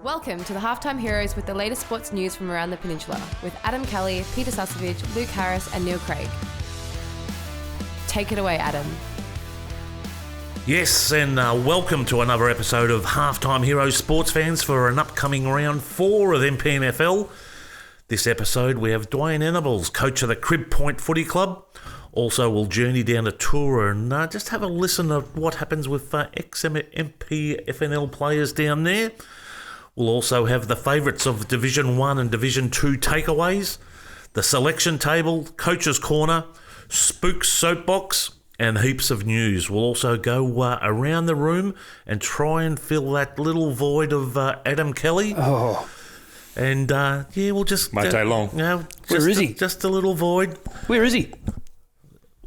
Welcome to the Halftime Heroes with the latest sports news from around the peninsula with Adam Kelly, Peter Sasovich, Luke Harris and Neil Craig. Take it away, Adam. Yes, and welcome to another episode of Halftime Heroes sports fans for an upcoming round 4 of MPFNL. This episode we have Duane Annable, coach of the Crib Point Footy Club. Also, we'll journey down a tour and just have a listen to what happens with ex-MPFNL players down there. We'll also have the favourites of Division 1 and Division 2 takeaways, the selection table, Coach's Corner, Spooks Soapbox, and heaps of news. We'll also go around the room and try and fill that little void of Adam Kelly. Oh. And, we'll just... Might take long. Where is he? Just a little void. Where is he?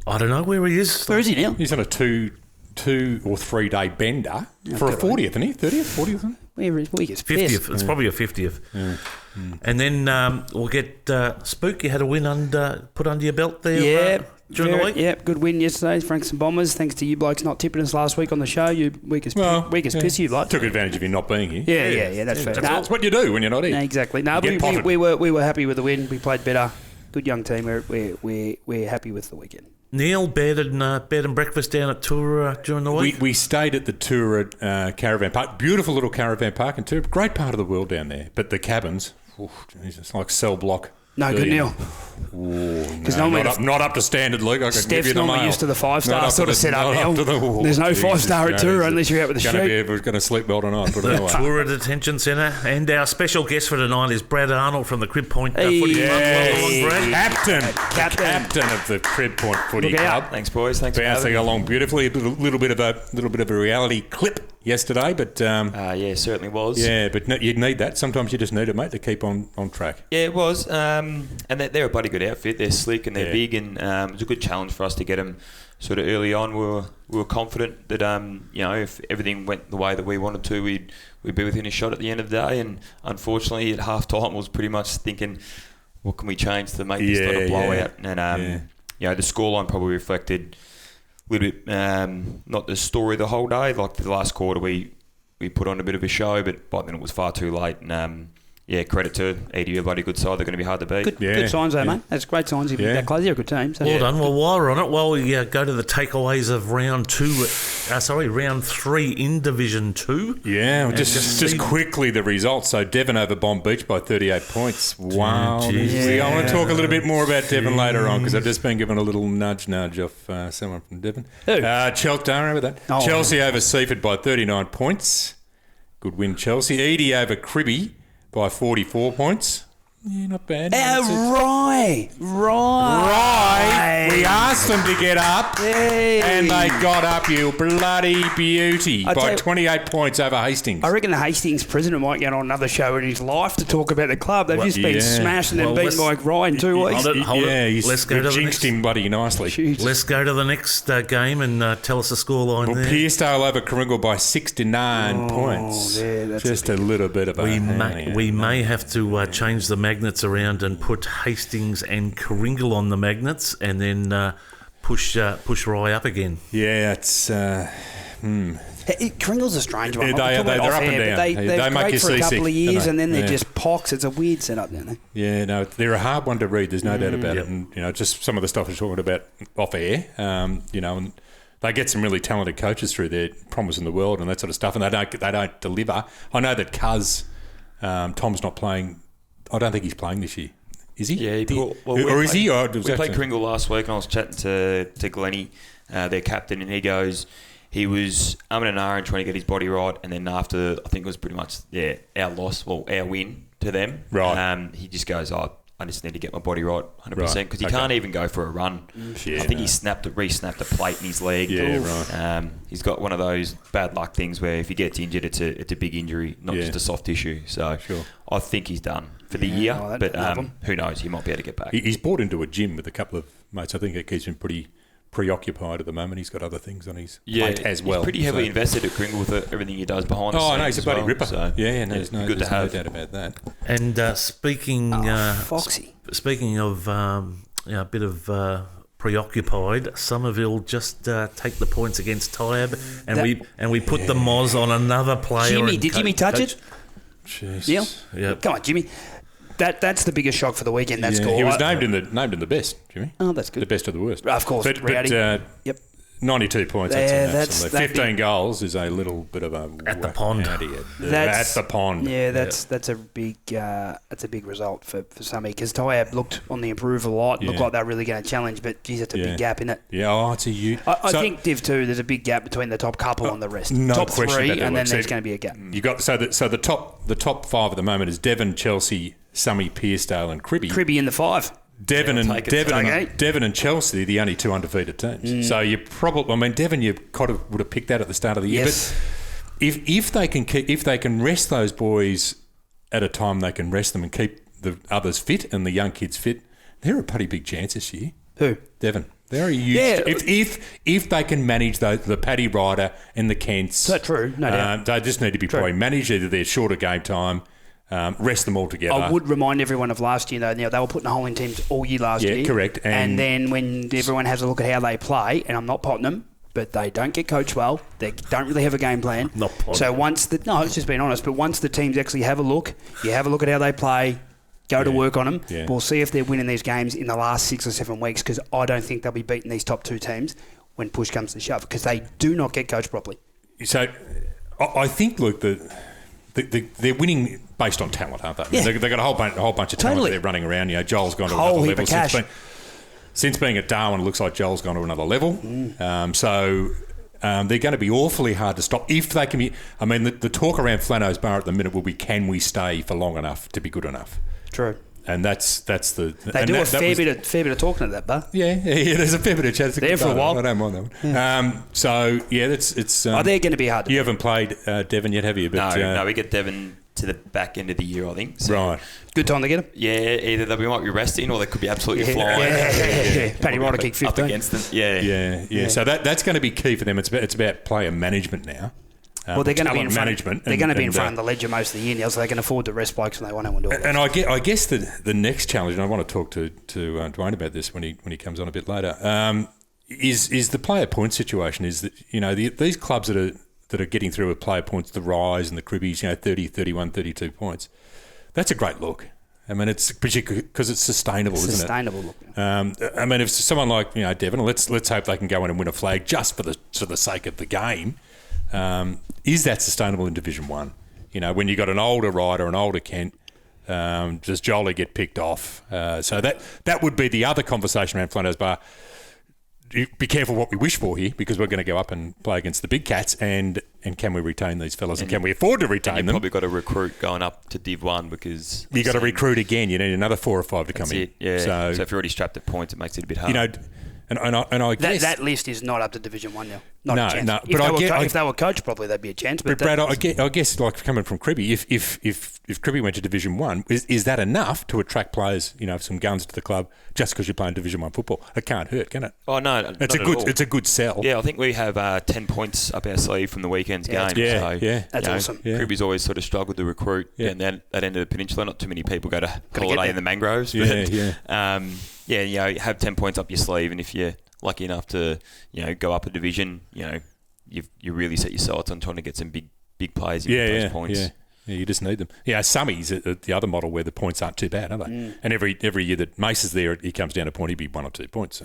I don't know where he is. Where is he now? He's on a two or 3 day bender for a 40th, isn't he? 30th, 40th? Where is he? 50th. It's probably a 50th. Yeah. And then we'll get Spook. You had a win put under your belt there during the week? Yeah, good win yesterday. Franks and Bombers. Thanks to you blokes not tipping us last week on the show. You weak as piss, you bloke. Took advantage of you not being here. Yeah, that's fair. That's what you do when you're not here. Exactly. No, we were happy with the win. We played better. Good young team. We're happy with the weekend. Neil, bed and breakfast down at Tour during the week? We stayed at the Tour at Caravan Park. Beautiful little caravan park in Tour. Great part of the world down there. But the cabins, it's like cell block. No, good, Neil. Because not up to standard, Luke. I Steph's normally used to the 5-star sort of setup now. There's no 5-star at Tour unless you're out with the sheep. We're going to sleep well tonight. The Tour Detention Centre. And our special guest for tonight is Brad Arnold from the Crib Point Footy Club. Captain of the Crib Point Footy Club. Thanks, boys. Thanks for bouncing along beautifully. A little bit of a reality clip yesterday, but yeah, certainly was. Yeah, but you need that. Sometimes you just need it, mate, to keep on track. Yeah, it was. And they're a bloody good outfit. They're slick and they're big, and it was a good challenge for us to get them sort of early on. We were confident that if everything went the way that we wanted to, we'd be within a shot at the end of the day. And unfortunately, at half time, was pretty much thinking, what can we change to make this not a blowout? And the scoreline probably reflected a little bit not the story the whole day. Like the last quarter, we put on a bit of a show, but by then it was far too late. And credit to EDU, a bloody good side. They're going to be hard to beat. Good signs though, mate. That's great signs. If you're that close, you're a good team. So. Well done. Well, while we're on it, while we go to the takeaways of round 3 in Division 2. Yeah, just quickly the results. So Devon over Bomb Beach by 38 points. Wow. I want to talk a little bit more about Devon later on because I've just been given a little nudge off someone from Devon. Chelsea, don't remember that. Oh, Chelsea over Seaford by 39 points. Good win, Chelsea. Edie over Cribby by 44 points. Yeah, not bad. Right. We asked them to get up, and they got up, you bloody beauty, by 28 points over Hastings. I reckon the Hastings president might get on another show in his life to talk about the club. They've just been smashed and then beaten by Rye in 2 weeks. Hold it. Let's go to the next. Him bloody nicely. Jeez. Let's go to the next game and tell us the scoreline there. Pearcedale over Coringal by 69 points. Yeah, that's just a little bit of a... We may have to change the magnets around and put Hastings and Coringal on the magnets and then push Rye up again. Yeah, it's... Coringal's a strange one. They're up and down. They're great for a couple of years and then they're just pox. It's a weird setup, don't they? Yeah, no, they're a hard one to read. There's no doubt about it. And, just some of the stuff we're talking about off air, and they get some really talented coaches through there, promising the world and that sort of stuff, and they don't deliver. I know that Tom's not playing. I don't think he's playing this year. Is he? Yeah, we played Coringal last week, and I was chatting to Glennie, their captain, and he goes, he was and ahhing trying to get his body right, and then after, I think it was pretty much our loss, our win to them. Right. He just goes, I just need to get my body right 100% because he can't even go for a run. I think he re-snapped a plate in his leg. Yeah, right. He's got one of those bad luck things where if he gets injured, it's a big injury, not just a soft tissue. So I think he's done for the year, but who knows? He might be able to get back. He's bought into a gym with a couple of mates. I think it keeps him pretty preoccupied at the moment. He's got other things on his plate as well. He's pretty heavily invested at Coringal with everything he does behind the scenes. Oh, no, he's a bloody ripper. So, there's no doubt about that. And speaking of a bit of preoccupied, Somerville just take the points against Tyab, and we put the Moz on another player. Did Jimmy touch it? Jeez. Neil? Yep. Come on, Jimmy. That's the biggest shock for the weekend, that score. He was named in the best, Jimmy. Oh, that's good. The best of the worst. Of course, Rowdy. Yep. 92 points. That's 15 goals is a little bit of a at the pond. At the pond. Yeah, that's a big result for Sammy, because Tyab looked on the improve a lot. Looked like they're really going to challenge, but geez, that's a big gap in it. Yeah, it's a huge. I think Div 2, there's a big gap between the top couple and the rest. No top question 3, about that and then one. there's going to be a gap. You got so the top 5 at the moment is Devon, Chelsea, Sammy, Pearcedale, and Cribby. Cribby in the 5. Devon and Chelsea, the only 2 undefeated teams. So you probably, Devon, you kind of would have picked that at the start of the year. Yes. But if they can rest those boys at a time, they can rest them and keep the others fit and the young kids fit. They're a pretty big chance this year. Who? Devon. They're a huge. Yeah. If they can manage the Paddy Ryder and the Kents, that's true. No doubt. They just need to be probably managed. Either their shorter game time. Rest them all together. I would remind everyone of last year, though. Now, they were putting a hole in teams all year last year. Yeah, correct. And then when everyone has a look at how they play, and I'm not potting them, but they don't get coached well. They don't really have a game plan. Not potting. So it's just being honest, but once the teams actually have a look, you have a look at how they play, go to work on them. Yeah. We'll see if they're winning these games in the last 6 or 7 weeks, because I don't think they'll be beating these top 2 teams when push comes to shove, because they do not get coached properly. So I think, look, they're winning based on talent, aren't they? Yeah. They've got a whole bunch of talent they're running around. Joel's gone to another level. Since being at Darwin, it looks like Joel's gone to another level. So they're going to be awfully hard to stop if they can be. The talk around Flano's Bar at the minute will be, can we stay for long enough to be good enough? True. And that's the. They do a fair bit of talking at that bar. Yeah, there's a fair bit of chat there for a while. I don't mind that one. Yeah. It's. They're going to be hard to You haven't played Devon yet, have you? But, no, we get Devon to the back end of the year, I think. So, right. Good time to get them? Yeah, either we might be resting or they could be absolutely flying. Yeah. Paddy Ryder kick 15. Up against them. Yeah. So that's going to be key for them. It's about player management now. Well, they're going to be in front. They're going to be in front of the ledger most of the year now, so they can afford to rest blokes when they want to do it. And I guess the next challenge, and I want to talk to Duane about this when he comes on a bit later, is the player point situation. Is that these clubs that are getting through with player points, the Rise and the Cribbies, 30, 31, 32 points. That's a great look. It's particularly because it's sustainable, isn't it? Sustainable look. If someone like Devon, let's hope they can go in and win a flag just for the sake of the game. Is that sustainable in Division 1? When you've got an older Ryder, an older Kent, does Jolie get picked off? So that would be the other conversation around Flano's Bar. Be careful what we wish for here, because we're going to go up and play against the big cats, and can we retain these fellas, and can we afford to retain them? You've probably got to recruit going up to Div 1, because... You've got to recruit again. You need another 4 or 5 to come in. Yeah. So if you're already strapped at points, it makes it a bit hard. And I guess... That list is not up to Division 1 now. Not a chance. No, if they were coached properly, that'd be a chance. But Brad, I guess like coming from Cribby, if Cribby went to Division 1, is that enough to attract players, some guns to the club, just because you're playing Division 1 football? It can't hurt, can it? Oh, no, it's a good sell. Yeah, I think we have 10 points up our sleeve from the weekend's game. That's awesome. Yeah. Cribby's always sort of struggled to recruit at that end of the peninsula. Not too many people go to holiday in the mangroves. Have 10 points up your sleeve, and if you're lucky enough to, go up a division, you really set your sights on trying to get some big players in those points. Yeah, you just need them. Yeah, Summy's the other model where the points aren't too bad, are they? And every year that Mace is there, he comes down a point, he'd be 1 or 2 points.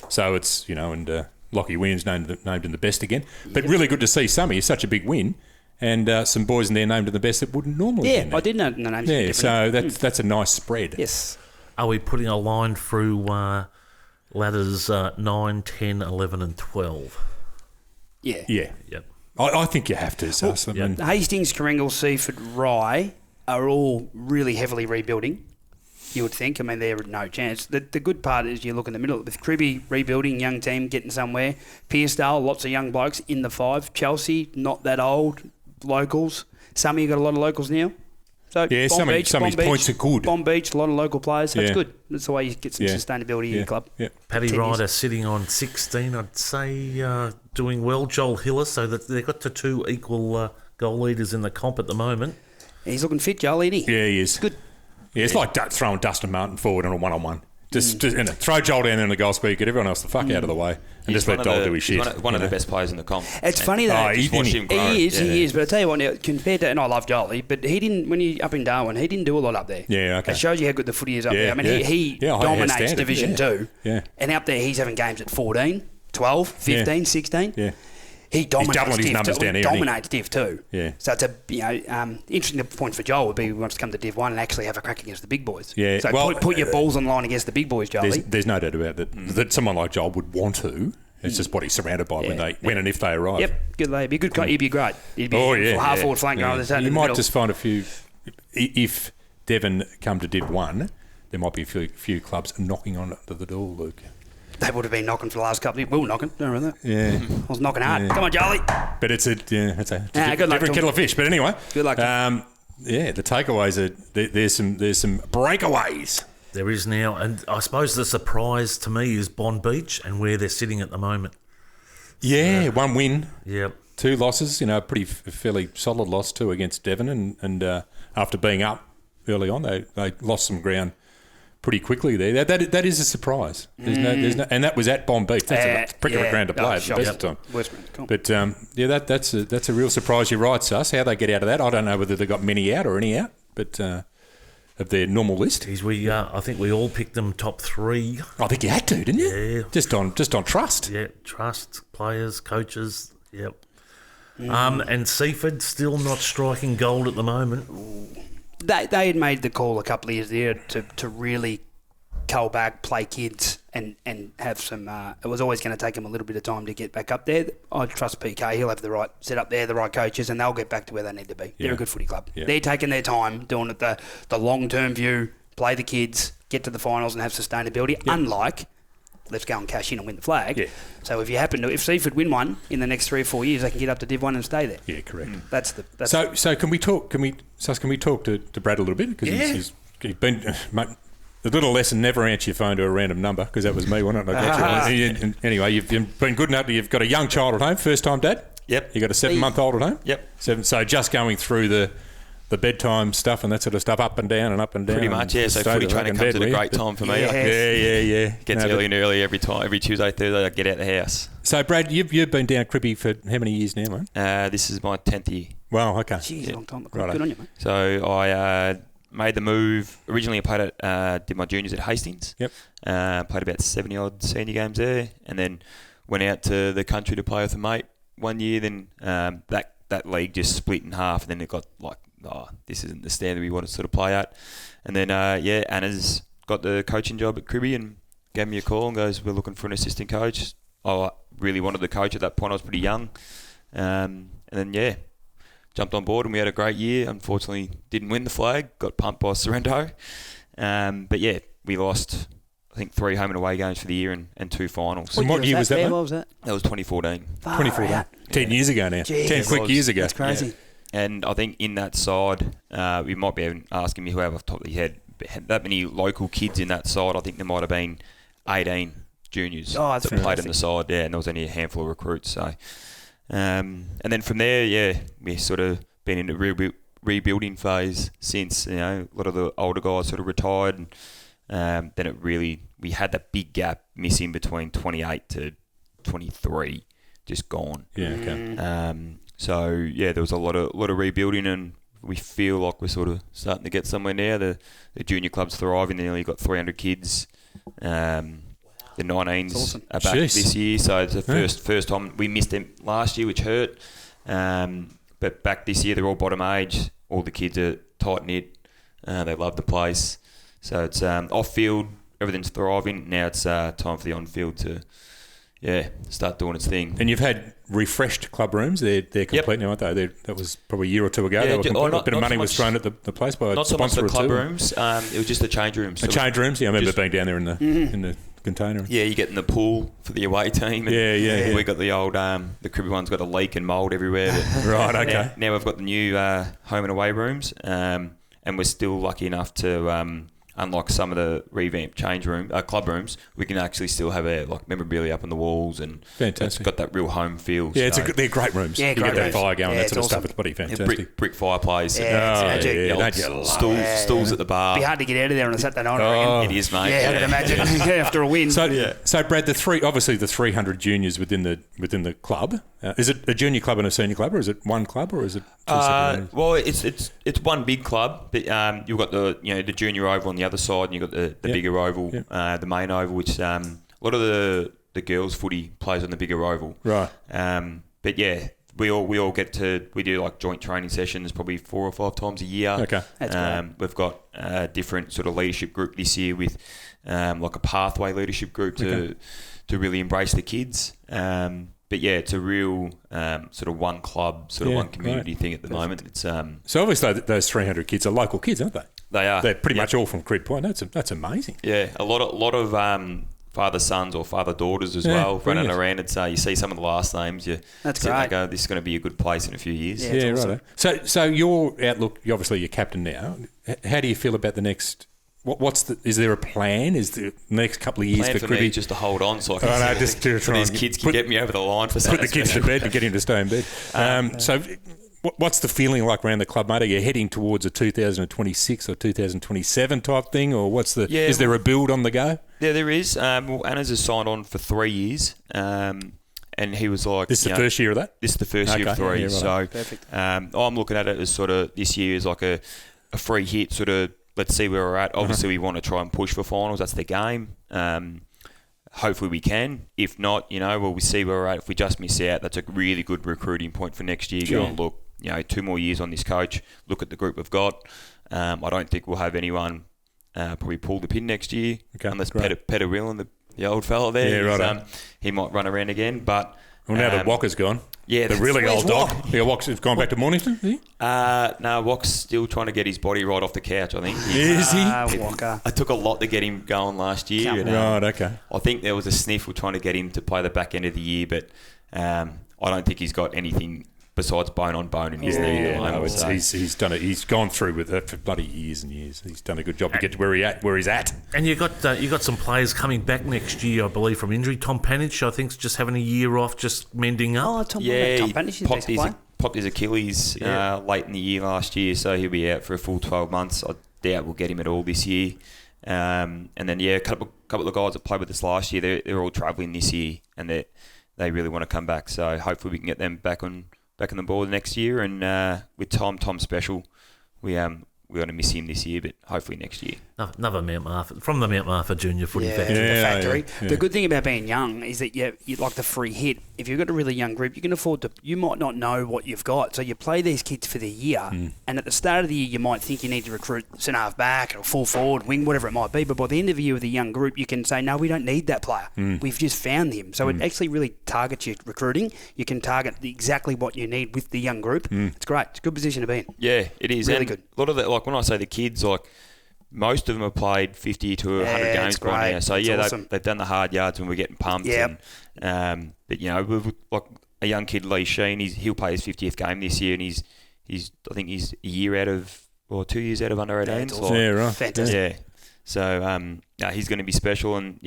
So it's, and Lockie Williams named in the best again. But really good to see Summy. It's such a big win. And some boys in there named in the best that wouldn't normally be in there. I did know the names. Yeah, so that's a nice spread. Yes. Are we putting a line through ladders 9, 10, 11 and 12? Yeah. Yep. I think you have to. So Hastings, Coringal, Seaford, Rye are all really heavily rebuilding, you would think. They're no chance. The good part is you look in the middle. With Cribby rebuilding, young team getting somewhere. Pearcedale, lots of young blokes in the 5. Chelsea, not that old. Locals. Some of you got a lot of locals now. So some of his points are good. Bomb Beach, a lot of local players. So it's good. That's the way you get some sustainability in your club. Yeah. Paddy Ryder sitting on 16, I'd say, doing well. Joel Hillis, so that they've got to 2 equal goal leaders in the comp at the moment. He's looking fit, Joel, isn't he? Yeah, he is. Good. Yeah, it's like throwing Dustin Martin forward on a one-on-one. Just throw Joel down in the goal square, get everyone else the fuck out of the way, and just let Joel do his shit. One of the best players in the comp. It's funny though. He is. But I tell you what, now, compared to, and I love Jolie, but he didn't, when he up in Darwin, he didn't do a lot up there. Yeah, okay. It shows you how good the footy is up there. I mean, he dominates Division 2. Yeah. And up there, he's having games at 14, 12, 15, 16. Yeah. He dominates doubling his numbers down here, dominates Div 2. Yeah. So it's interesting point for Joel would be he wants to come to Div 1 and actually have a crack against the big boys. Yeah. So put your balls on line against the big boys, Jolie. There's no doubt about that someone like Joel would want to. It's just what he's surrounded by when and if they arrive. Yep, good lad. He'd be good. He'd be great. He'd be half forward flank rather than you might just find a few. If Devon come to Div 1, there might be a few clubs knocking on the door, Luke. They would have been knocking for the last couple of years. We were knocking, don't remember that? Yeah. I was knocking hard. Yeah. Come on, Charlie. But it's a different luck, kettle of fish. But anyway. Good luck. The takeaways are there's some breakaways. There is now, and I suppose the surprise to me is Bond Beach and where they're sitting at the moment. Yeah, one win. Yep. 2 losses, pretty fairly solid loss too against Devon, and after being up early on, they lost some ground pretty quickly there. That is a surprise. There's no, and that was at Bond Beach. That's a prick of a ground to play at the best of time. But that's a real surprise. You're right, Sus. How they get out of that, I don't know whether they got many out or any out, but of their normal list. I think we all picked them top 3. I think you had to, didn't you? Yeah. Just on trust. Yeah, trust, players, coaches. Yep. And Seaford still not striking gold at the moment. They had made the call a couple of years there to really cull back, play kids, and have some. It was always going to take them a little bit of time to get back up there. I trust PK; he'll have the right set up there, the right coaches, and they'll get back to where they need to be. Yeah. They're a good footy club. Yeah. They're taking their time, doing it the long term view, play the kids, get to the finals, and have sustainability. Yeah. Unlike, let's go and cash in and win the flag. Yeah. So if Seaford win one in the next 3 or 4 years, they can get up to Div 1 and stay there. Yeah, correct. So can we talk? Can we talk to Brad a little bit, because he's been. The little lesson: never answer your phone to a random number, because that was me, wasn't it? Anyway, you've been good enough. You've got a young child at home, first time dad. Yep. You got a 7-month-old at home. Yep. 7. So just going through the bedtime stuff and that sort of stuff, up and down and up and down. Pretty much, yeah. So footy training comes at a great time for me. Yeah. Gets early and early every Tuesday, Thursday. I get out the house. So Brad, you've been down Cribby for how many years now, mate? This is my 10th year. Wow. Okay. Jeez, long time. Right. Good on you, mate. So I made the move. Originally, I did my juniors at Hastings. Yep. Played about 70 odd senior games there, and then went out to the country to play with a mate one year. Then that league just split in half, and then it got like, this isn't the standard we want to sort of play at. And then Anna's got the coaching job at Cribby and gave me a call and goes, "We're looking for an assistant coach." I really wanted the coach at that point. I was pretty young, and then jumped on board and we had a great year. Unfortunately, didn't win the flag. Got pumped by Sorrento. But we lost, I think, 3 home and away games for the year and 2 finals. What year was that? What was that? That was 2014. 2014. 10 years ago now. Jeez. 10 quick years ago. That's crazy. Yeah. And I think in that side, you might be asking me whoever off the top of the head, that many local kids in that side. I think there might have been 18 juniors that played in the side. Yeah, and there was only a handful of recruits. So. And then from there, we sort of been in the rebuilding phase since. A lot of the older guys sort of retired, and then we had that big gap missing between 28 to 23, just gone. Yeah. Okay. So there was a lot of rebuilding, and we feel like we're sort of starting to get somewhere now. The junior club's thriving. They nearly got 300 kids. The 19s are back this year, so it's the first time. We missed them last year, which hurt. But back this year, they're all bottom age. All the kids are tight knit. They love the place. So it's off field, everything's thriving. Now it's time for the on field to start doing its thing. And you've had refreshed club rooms. They're complete now, aren't they? That was probably a year or 2 ago. They were complete. A bit of money was thrown at the place by a sponsor or 2. Not so much the club rooms. It was just the change rooms. Change rooms. Yeah, I remember being down there in the container. Yeah, you get in the pool for the away team. And we got the old the Cribby one's got a leak and mould everywhere. Right. Okay. Now we've got the new home and away rooms, and we're still lucky enough to unlike some of the revamped club rooms, we can actually still have like memorabilia up on the walls, and fantastic. It's got that real home feel. Yeah, they're great rooms. Yeah, you great get that rooms. fire going, that sort of awesome. stuff. It's bloody fantastic. Brick fireplace. Yeah, don't you love stools at the bar. Be hard to get out of there on a Saturday night. I reckon. It is, mate. Yeah, I can imagine after a win. So Brad, obviously the 300 juniors within the club. Is it a junior club and a senior club, or is it one club, or is it two separate? Well, it's one big club, but you've got the junior oval on the other side, and you've got the bigger oval, the main oval, which a lot of the girls' footy plays on the bigger oval. Right. But yeah, we all we do like joint training sessions probably 4 or 5 times a year. Okay. That's great. We've got a different sort of leadership group this year with like a pathway leadership group to really embrace the kids. But yeah, it's a real sort of one club, one community thing at the moment. It's So obviously those 300 kids are local kids, aren't they? They are. They're pretty much all from Crib Point. That's amazing. Yeah, a lot of father sons or father daughters as well running around. It's you see some of the last names. That's great. great. Go, this is going to be a good place in a few years. Yeah, awesome. Right. So your outlook, obviously you're captain now. How do you feel about the next? Is there a plan? Is the next couple of years plan for me Cribby? just to hold on so I can so these kids can get me over the line for something. Put the kids to bed and get him to stay in bed. So what's the feeling like around the club, mate? Are you heading towards a 2026 or 2027 type thing, or is there a build on the go? Yeah, there is. Well, Anna's has signed on for 3 years. And he was like... This is the first year of that? This is the first year of 3. Yeah, right. So Perfect. I'm looking at it as sort of this year is like a free hit, sort of let's see where we're at. Obviously, we want to try and push for finals. That's the game. Hopefully we can. If not, we see where we're at. If we just miss out, that's a really good recruiting point for next year. Sure. Go and look, 2 more years on this coach. Look at the group we've got. I don't think we'll have anyone probably pull the pin next year, unless Peter Willen, the old fella there. Yeah, right. He might run around again, but... Well, now that Walker's gone. Yeah, the really old dog. Walk? Yeah, Walker's gone back to Mornington, is he? No, Walk's still trying to get his body right off the couch, I think. Is he? Walker. I took a lot to get him going last year. Right, okay. I think there was a sniff of trying to get him to play the back end of the year, but I don't think he's got anything besides bone on bone in his knee at the moment. So. He's done it. He's gone through with it for bloody years and years. He's done a good job to get to where he's at. And you got some players coming back next year, I believe, from injury. Tom Panich, I think, is just having a year off, just mending up. Oh, Tom Panich is popped his Achilles late in the year last year, so he'll be out for a full 12 months. I doubt we'll get him at all this year. And then a couple of guys that played with us last year, they're all travelling this year, and they really want to come back. So hopefully we can get them back on the board next year. And with Tom Special, we're going to miss him this year, but hopefully next year. Another Mount Martha, from the Mount Martha Junior Footy Factory. The factory. Yeah. The good thing about being young is that you like the free hit. If you've got a really young group, you can afford to. You might not know what you've got, so you play these kids for the year. And at the start of the year, you might think you need to recruit centre half back or full forward, wing, whatever it might be. But by the end of the year with a young group, you can say, no, we don't need that player. We've just found him. So it actually really targets your recruiting. You can target exactly what you need with the young group. It's great. It's a good position to be in. Yeah, it is. Really and good. A lot of when I say the kids, most of them have played 50 to 100 games by now. So awesome. they've done the hard yards when we're getting pumped. Yep. And, but we've like a young kid, Lee Sheen. He'll play his 50th game this year, and he's I think he's a year out of 2 years out of under 18s. Awesome. Yeah, right. Fantastic. Yeah. So he's going to be special, and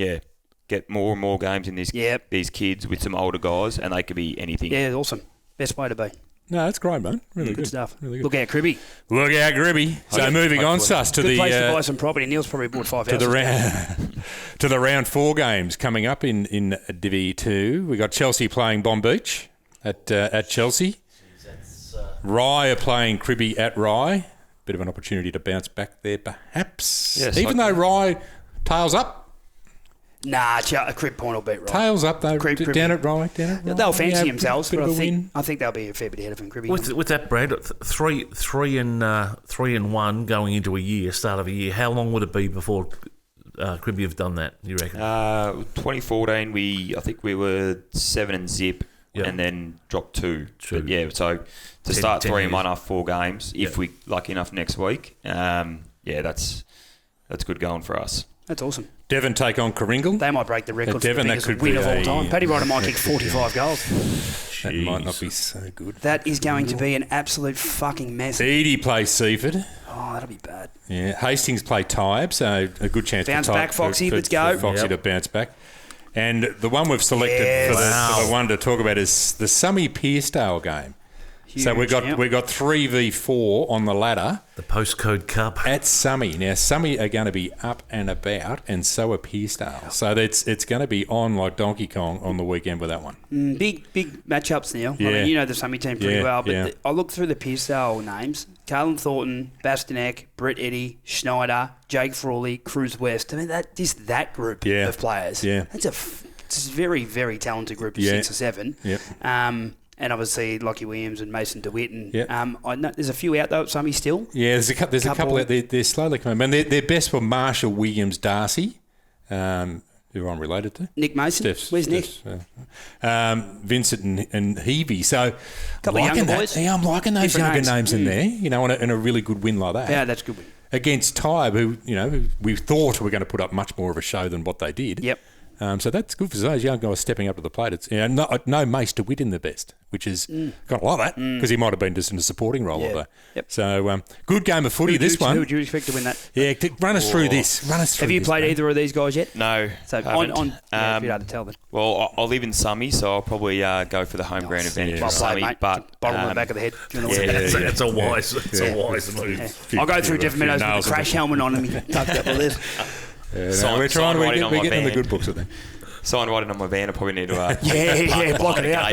get more and more games in these kids with some older guys, and they could be anything. Yeah, awesome. Best way to be. No, that's great, man. Really good stuff. Really good. Look out, Cribby. Look out, Gribby. So moving on, Sus, to Good the place to buy some property. Neil's probably bought 5 houses. to the round 4 games coming up in Divi 2. We got Chelsea playing Bomb Beach at Chelsea. Rye are playing Cribby at Rye. Bit of an opportunity to bounce back there, perhaps. Yes, even though Rye tails up. Nah, Crib Point will beat Rye. Tails up though. Crib. Down at Rye. They'll fancy themselves, bit but of a win. I think they'll be a fair bit ahead of him. Cribby. With that, Brad, 3-1 going into a year, start of a year. How long would it be before Cribby have done that? You reckon? 2014, I think we were 7-0, and then dropped 2. True. But so to start 3-1 years. after 4 games, if we lucky enough next week, that's good going for us. That's awesome. Devon take on Coringle. They might break the record for Devon, the that biggest could win be of all a- time. Paddy Ryder might kick 45 goals. That might not be so good. That is going to be an absolute fucking mess. Edie plays Seaford. Oh, that'll be bad. Yeah, Hastings play Tybe, so a good chance Bounce for Tybe, back, Foxy, for let's go. Foxy to bounce back. And the one we've selected Yes. for the one to talk about is the Summy Pearcedale game. So we got 3v4 on the ladder The Postcode Cup. at Summy. Now Summy are going to be up and about, and so are Pearcedale. So it's going to be on like Donkey Kong on the weekend with that one. Big matchups, Neil. I Yeah. mean, you know the Summy team pretty Yeah, well, but yeah. I looked through the Pearcedale names. Carlin Thornton, Bastanek, Brett Eddy, Schneider, Jake Frawley, Cruz West. I mean, that group Yeah. of players. Yeah. It's a very, very talented group of Yeah. 6 or 7. Yep. And obviously Lockie Williams and Mason DeWitt. And Yep. I know there's a few out though at Summy still. Yeah, there's a couple out there. They're slowly coming. And their best were Marshall Williams Darcy, who I'm related to. Nick Mason. Where's Nick? Vincent and Heavey. So Couple of liking younger that. boys. Yeah, I'm liking those Different younger names. names in there. You know, in a really good win like that. Yeah, that's a good win. Against Tybe, who we thought were going to put up much more of a show than what they did. Yep. So that's good for those young guys stepping up to the plate. It's no Mace DeWitt in the best, which is kind of like that because he might have been just in a supporting role. Yeah. Although. Yep. So good game of footy. This Who one. would you expect to win that? Yeah, run us through this. Have you played either of these guys yet? No. So haven't. on yeah, it's a bit hard to tell then. Well, I live in Summy, so I'll probably go for the home ground advantage Well of played, Summy. mate. But Bottom of the back of the head. Do you want to yeah, look at It's a wise move. I'll go through Jeff Meadows with nails a in crash the- helmet on and tucked up with this. We're trying to writing on we're my getting the van. good books, I think. sign writing on my van. I probably need to. Block it out.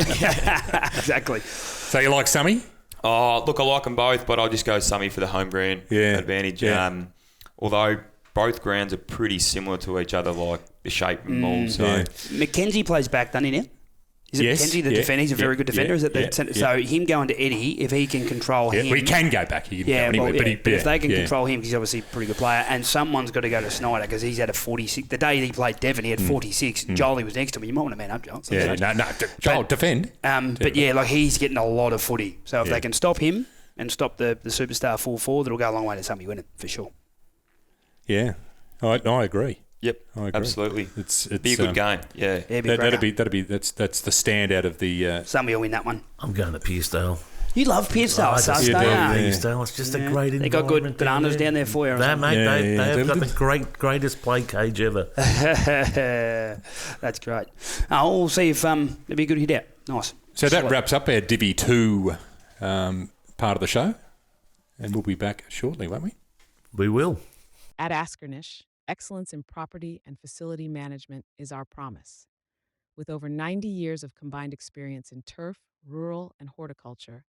Exactly. So you like Summy? Oh, look, I like them both, but I'll just go Summy for the home ground advantage. Yeah. Although both grounds are pretty similar to each other, like the shape and mould. So Yeah. Mackenzie plays back, doesn't he now? Is it Yes, Mackenzie, the yeah, defender? He's a very good defender. yeah, Is it the yeah, centre? yeah. So him going to Eddie, if he can control him. We can go back. He can Yeah, go anyway, well, but but if they can control him, 'cause he's obviously a pretty good player, and someone's got to go to Snyder because he's had a 46. The day he played Devon, he had 46. Jolie was next to him. You might want to man up, Joel. Yeah, no, Joel, defend. But yeah, like he's getting a lot of footy. So if Yeah. they can stop him and stop the superstar full forward, it'll go a long way to somebody winning for sure. Yeah, I agree. yep, I agree. absolutely. It's Be a good game. Yeah. Yeah, that'd be that's the standout of the. Somebody will win that one. I'm going to Pearcedale. You love Pearcedale, I so just stay love up. Pearcedale. It's just a great environment. They got good bananas down there for you. That, mate, Yeah, they yeah. have got the greatest play cage ever. That's great. We'll see if it'll be a good hit out. Nice. So that Solid. wraps up our Divi 2 part of the show, and we'll be back shortly, won't we? We will. At Askernish, excellence in property and facility management is our promise. With over 90 years of combined experience in turf, rural, and horticulture,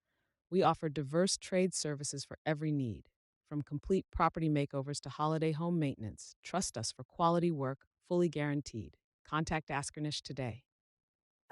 we offer diverse trade services for every need. From complete property makeovers to holiday home maintenance, trust us for quality work, fully guaranteed. Contact Askernish today.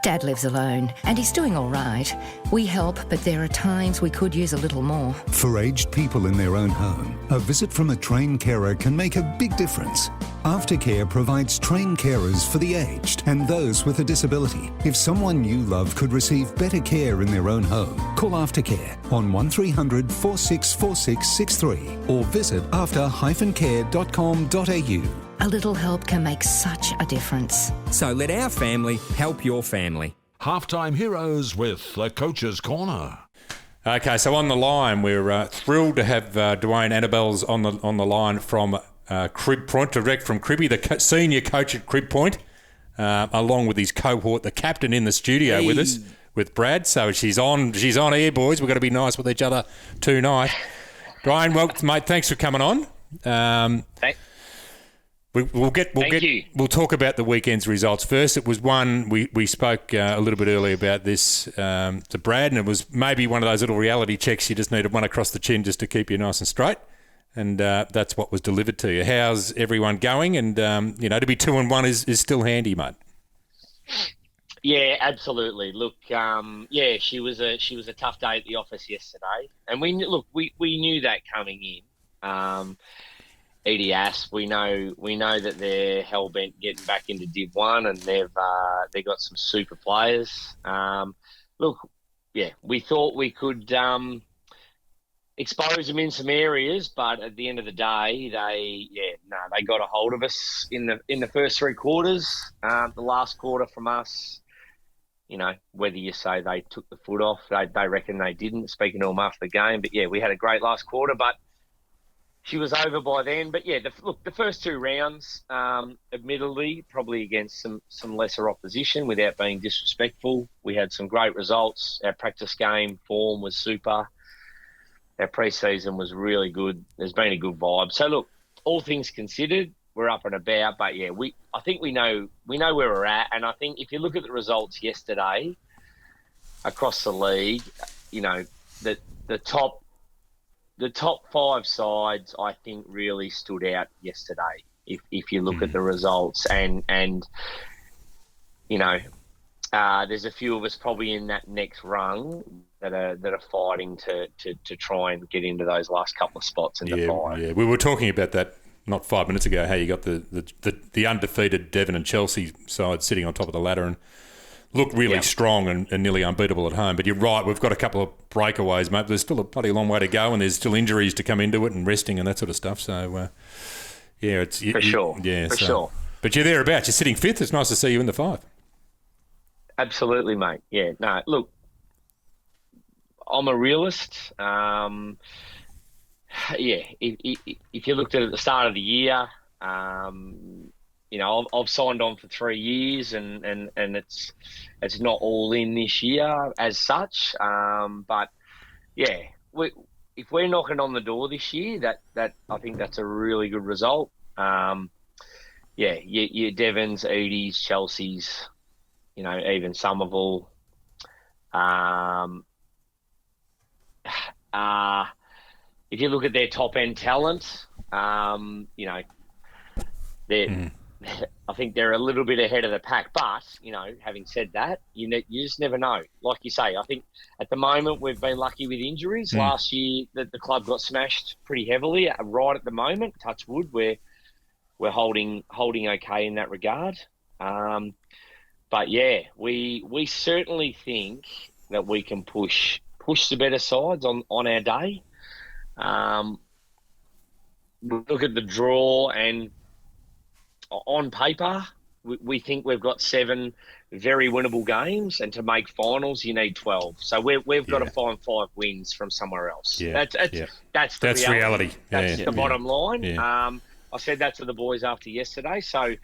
Dad lives alone, and he's doing all right. We help, but there are times we could use a little more. For aged people in their own home, a visit from a trained carer can make a big difference. Aftercare provides trained carers for the aged and those with a disability. If someone you love could receive better care in their own home, call Aftercare on 1300 464663 or visit after-care.com.au. A little help can make such a difference. So let our family help your family. Halftime Heroes with the Coach's Corner. Okay, so on the line, we're thrilled to have Duane Annable on the line from Crib Point, direct from Cribby, the senior coach at Crib Point, along with his cohort, the captain in the studio with us, with Brad. So she's on air, boys. We've got to be nice with each other tonight. Duane, well, mate, thanks for coming on. We'll talk about the weekend's results first. It was one we spoke a little bit earlier about this to Brad, and it was maybe one of those little reality checks you just needed one across the chin just to keep you nice and straight, and that's what was delivered to you. How's everyone going? And to be 2-1 is still handy, mate. Yeah, absolutely. Look, she was a tough day at the office yesterday, and we knew that coming in. EDS, we know that they're hell bent getting back into Div 1, and they've got some super players. We thought we could expose them in some areas, but at the end of the day, they got a hold of us in the first three quarters. The last quarter from us, whether you say they took the foot off, they reckon they didn't, speaking to them after the game. But, we had a great last quarter, but she was over by then. But, the first two rounds, admittedly, probably against some lesser opposition without being disrespectful. We had some great results. Our practice game form was super. Our pre-season was really good. There's been a good vibe. So, look, all things considered, we're up and about. But, I think we know where we're at. And I think if you look at the results yesterday across the league, the top five sides, I think, really stood out yesterday. If you look at the results, and there's a few of us probably in that next rung that are fighting to try and get into those last couple of spots in the five. Yeah, we were talking about that not 5 minutes ago. How you got the undefeated Devon and Chelsea side sitting on top of the ladder and look really strong and nearly unbeatable at home. But you're right, we've got a couple of breakaways, mate. There's still a bloody long way to go, and there's still injuries to come into it and resting and that sort of stuff. So, it's... For sure. But you're thereabouts. You're sitting fifth. It's nice to see you in the five. Absolutely, mate. Yeah, no, look, I'm a realist. If you looked at it at the start of the year, I've signed on for 3 years, and it's not all in this year as such. But if we're knocking on the door this year, that I think that's a really good result. Your Devons, Edie's, Chelsea's, even Somerville. If you look at their top end talent, I think they're a little bit ahead of the pack. But, having said that, you just never know. Like you say, I think at the moment we've been lucky with injuries. Last year the club got smashed pretty heavily. Right at the moment, touch wood, we're holding okay in that regard. But we certainly think that we can push the better sides on our day. We look at the draw, and on paper, we think we've got 7 very winnable games, and to make finals, you need 12. So we've got to find 5 wins from somewhere else. Yeah. That's the reality. That's the bottom line. Yeah. I said that to the boys after yesterday. So,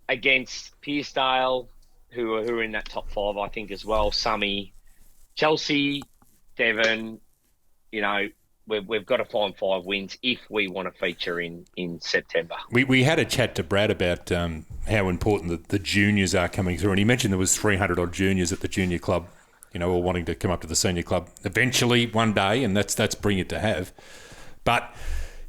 against Pearcedale, who are in that top 5, I think as well, Summy, Chelsea, Devon, we've got to find 5 wins if we want to feature in September. We had a chat to Brad about how important the juniors are coming through, and he mentioned there was 300 odd juniors at the junior club, all wanting to come up to the senior club eventually one day, and that's brilliant to have. But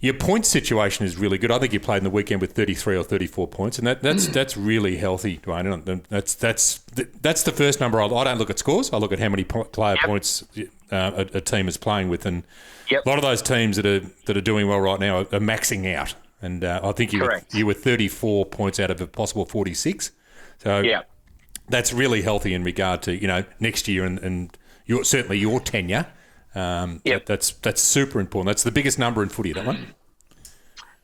your point situation is really good. I think you played in the weekend with 33 or 34 points, and that's really healthy, Duane. That's the first number. I don't look at scores. I look at how many player points a team is playing with, and a lot of those teams that are doing well right now are maxing out. And I think you were 34 points out of a possible 46. So that's really healthy in regard to next year and certainly your tenure. That's super important. That's the biggest number in footy, that one.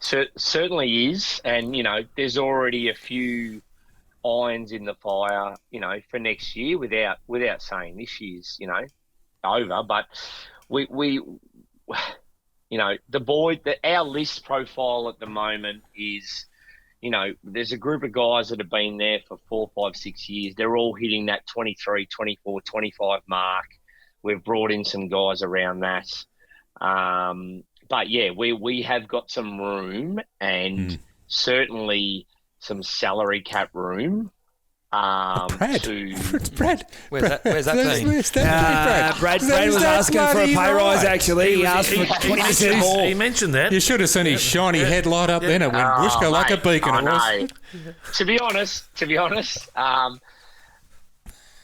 Certainly is, and there's already a few irons in the fire, for next year. Without saying this year's, over, but we our list profile at the moment is, there's a group of guys that have been there for 4, 5, 6 years. They're all hitting that 23, 24, 25 mark. We've brought in some guys around that. But we have got some room and certainly some salary cap room. Brad. Where's that thing? Brad was asking for a pay rise, actually. He asked for 20% more. He mentioned that. You should have seen his shiny headlight up then. It went whooshka like a beacon. To be honest,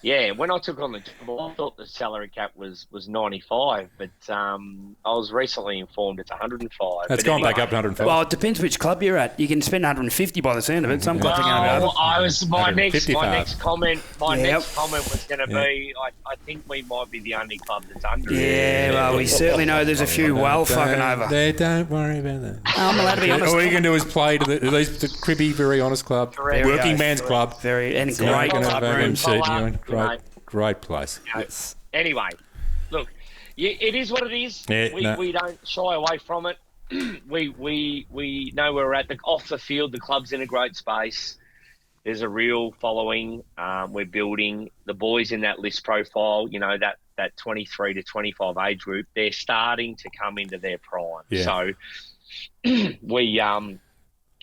Yeah, when I took on the job, I thought the salary cap was 95, but I was recently informed it's 105. That's gone back up to 105. Well, it depends which club you're at. You can spend 150 by the sound of it. Some clubs are going to be over. My next comment was going to be, I think we might be the only club that's under. Yeah, well, we certainly know there's a few well fucking over. Don't worry about that. I'm allowed to be honest. All you can do is play to at least the Cribby, very honest club, working man's club. And great club rooms. Great place. Yes. Anyway, look, it is what it is. Yeah, we don't shy away from it. we know where we're at. Off the field, the club's in a great space. There's a real following. We're building the boys in that list profile. You know, that 23 to 25 age group. They're starting to come into their prime. Yeah. So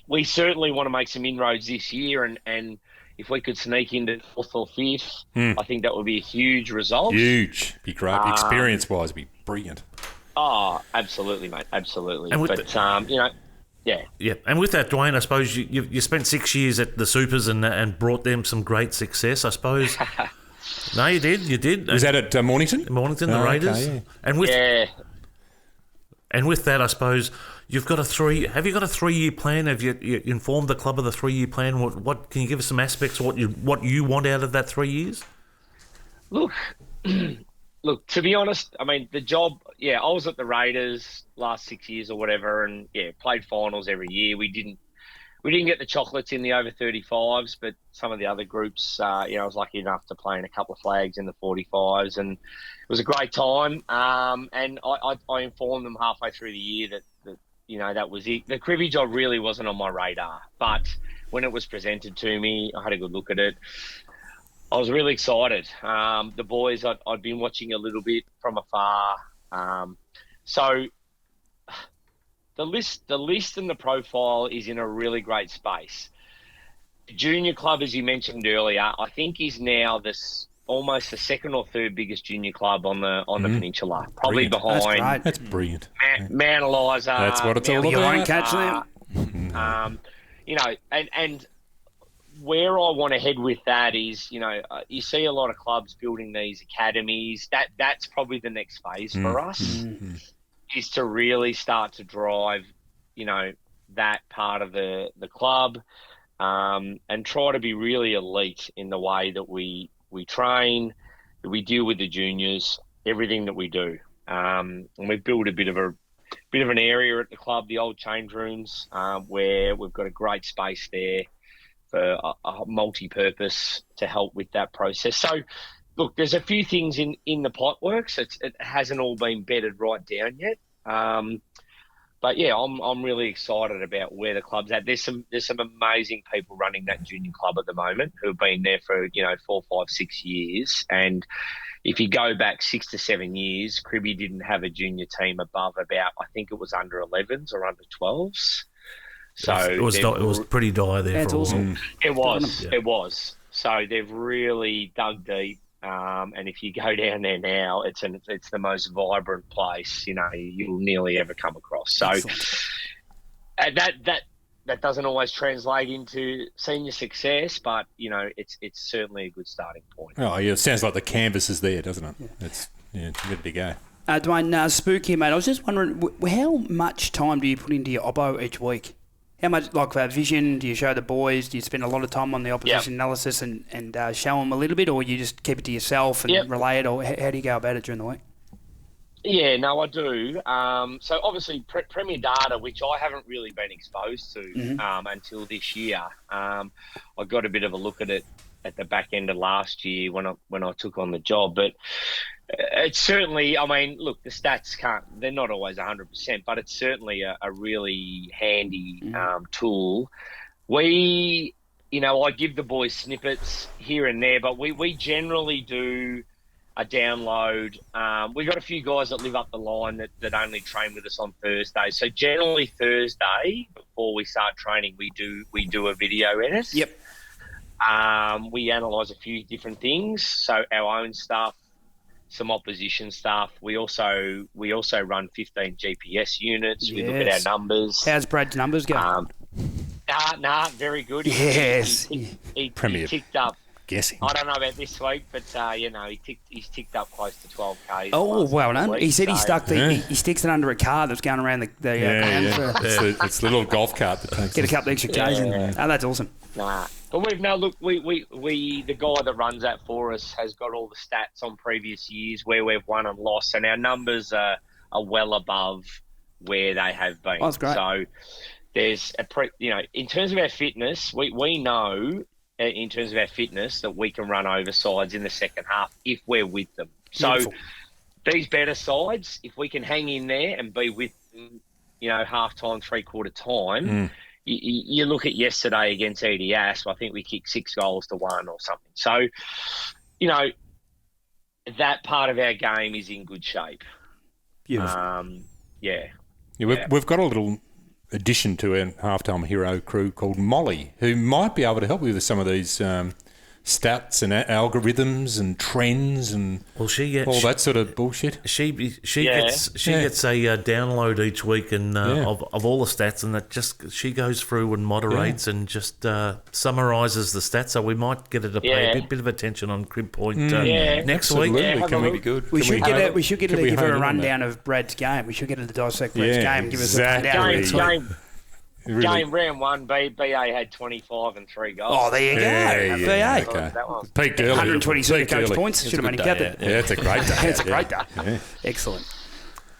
we certainly want to make some inroads this year, and if we could sneak into fourth or fifth, I think that would be a huge result. Huge. Be great. Experience-wise, be brilliant. Oh, absolutely, mate. Absolutely. And yeah. Yeah, and with that, Duane, I suppose you spent 6 years at the Supers and brought them some great success, I suppose. No, you did. Was that at Mornington? Mornington, the Raiders. Okay, yeah. And with that, I suppose have you got a 3-year plan? Have you informed the club of the 3-year plan? What can you give us some aspects of what you want out of that 3 years? Look, to be honest, I mean, the job, I was at the Raiders last 6 years or whatever, and played finals every year. We didn't get the chocolates in the over 35s, but some of the other groups, I was lucky enough to play in a couple of flags in the 45s, and it was a great time. And I informed them halfway through the year that that was it. The Cribby job really wasn't on my radar, but when it was presented to me, I had a good look at it. I was really excited. The boys, I'd been watching a little bit from afar. So the list and the profile is in a really great space. The junior club, as you mentioned earlier, I think is now almost the second or third biggest junior club on the peninsula, probably brilliant. behind. That's brilliant. Mount Eliza. That's what it's all about. You won't catch them. And where I want to head with that is, you see a lot of clubs building these academies. That's probably the next phase for us, is to really start to drive, that part of the club, and try to be really elite in the way that we train, that we deal with the juniors, everything that we do. And we've built a bit of an area at the club, the old change rooms, where we've got a great space there for a multi-purpose to help with that process. So, look, there's a few things in the pot works. It hasn't all been bedded right down yet. But I'm really excited about where the club's at. There's some amazing people running that junior club at the moment who have been there for 4, 5, 6 years. And if you go back 6 to 7 years, Cribby didn't have a junior team above about, I think it was under 11s or under 12s. So it was pretty dire there. That's for a while. awesome. It was. So they've really dug deep. And if you go down there now, it's the most vibrant place you'll nearly ever come across. So that doesn't always translate into senior success, but it's certainly a good starting point. Oh yeah, it sounds like the canvas is there, doesn't it? Yeah. It's ready to go. Duane, Spook here, mate. I was just wondering, how much time do you put into your Oppo each week? How much, vision, do you show the boys? Do you spend a lot of time on the opposition analysis and show them a little bit, or you just keep it to yourself and relay it, or how do you go about it during the week? Yeah, no, I do. So obviously Premier Data, which I haven't really been exposed to until this year. I got a bit of a look at it at the back end of last year when I took on the job, but it's certainly, look, the stats they're not always 100%, but it's certainly a really handy tool. I give the boys snippets here and there, but we generally do a download. We got a few guys that live up the line that only train with us on Thursday. So generally Thursday, before we start training, we do a video edit. Yep. We analyse a few different things, so our own stuff, some opposition stuff. We also run 15 GPS units. We look at our numbers. How's Brad's numbers going? Very good. Yes. He ticked up guessing. I don't know about this week, but he's ticked up close to 12K. Oh, well done. He said he sticks it under a car that's going around the It's the little golf cart that takes get a couple extra Ks in. Oh, that's awesome. Nah. But we the guy that runs that for us has got all the stats on previous years where we've won and lost, and our numbers are well above where they have been. Oh, that's great. So there's in terms of our fitness, we know in terms of our fitness that we can run over sides in the second half if we're with them. Beautiful. So these better sides, if we can hang in there and be with them, half time, 3/4 time. You look at yesterday against EDS, I think we kicked 6 goals to 1 or something. So, that part of our game is in good shape. Beautiful. We've got a little addition to our halftime hero crew called Molly, who might be able to help you with some of these stats and algorithms and trends and all that sort of bullshit. She gets a download each week and of all the stats, and that she goes through and moderates and just summarises the stats. So we might get her to pay a bit of attention on Crib Point next week. Can we be good? We should get her to give her a rundown of Brad's game. We should get her to dissect Brad's game and give us a rundown. Game round 1, BA had 25 and 3 goals. Oh, there you go. BA. Okay. Peaked early. 120 coach points. Should have only kept it. Yeah, it's a great day. It's a great day. Yeah. Excellent.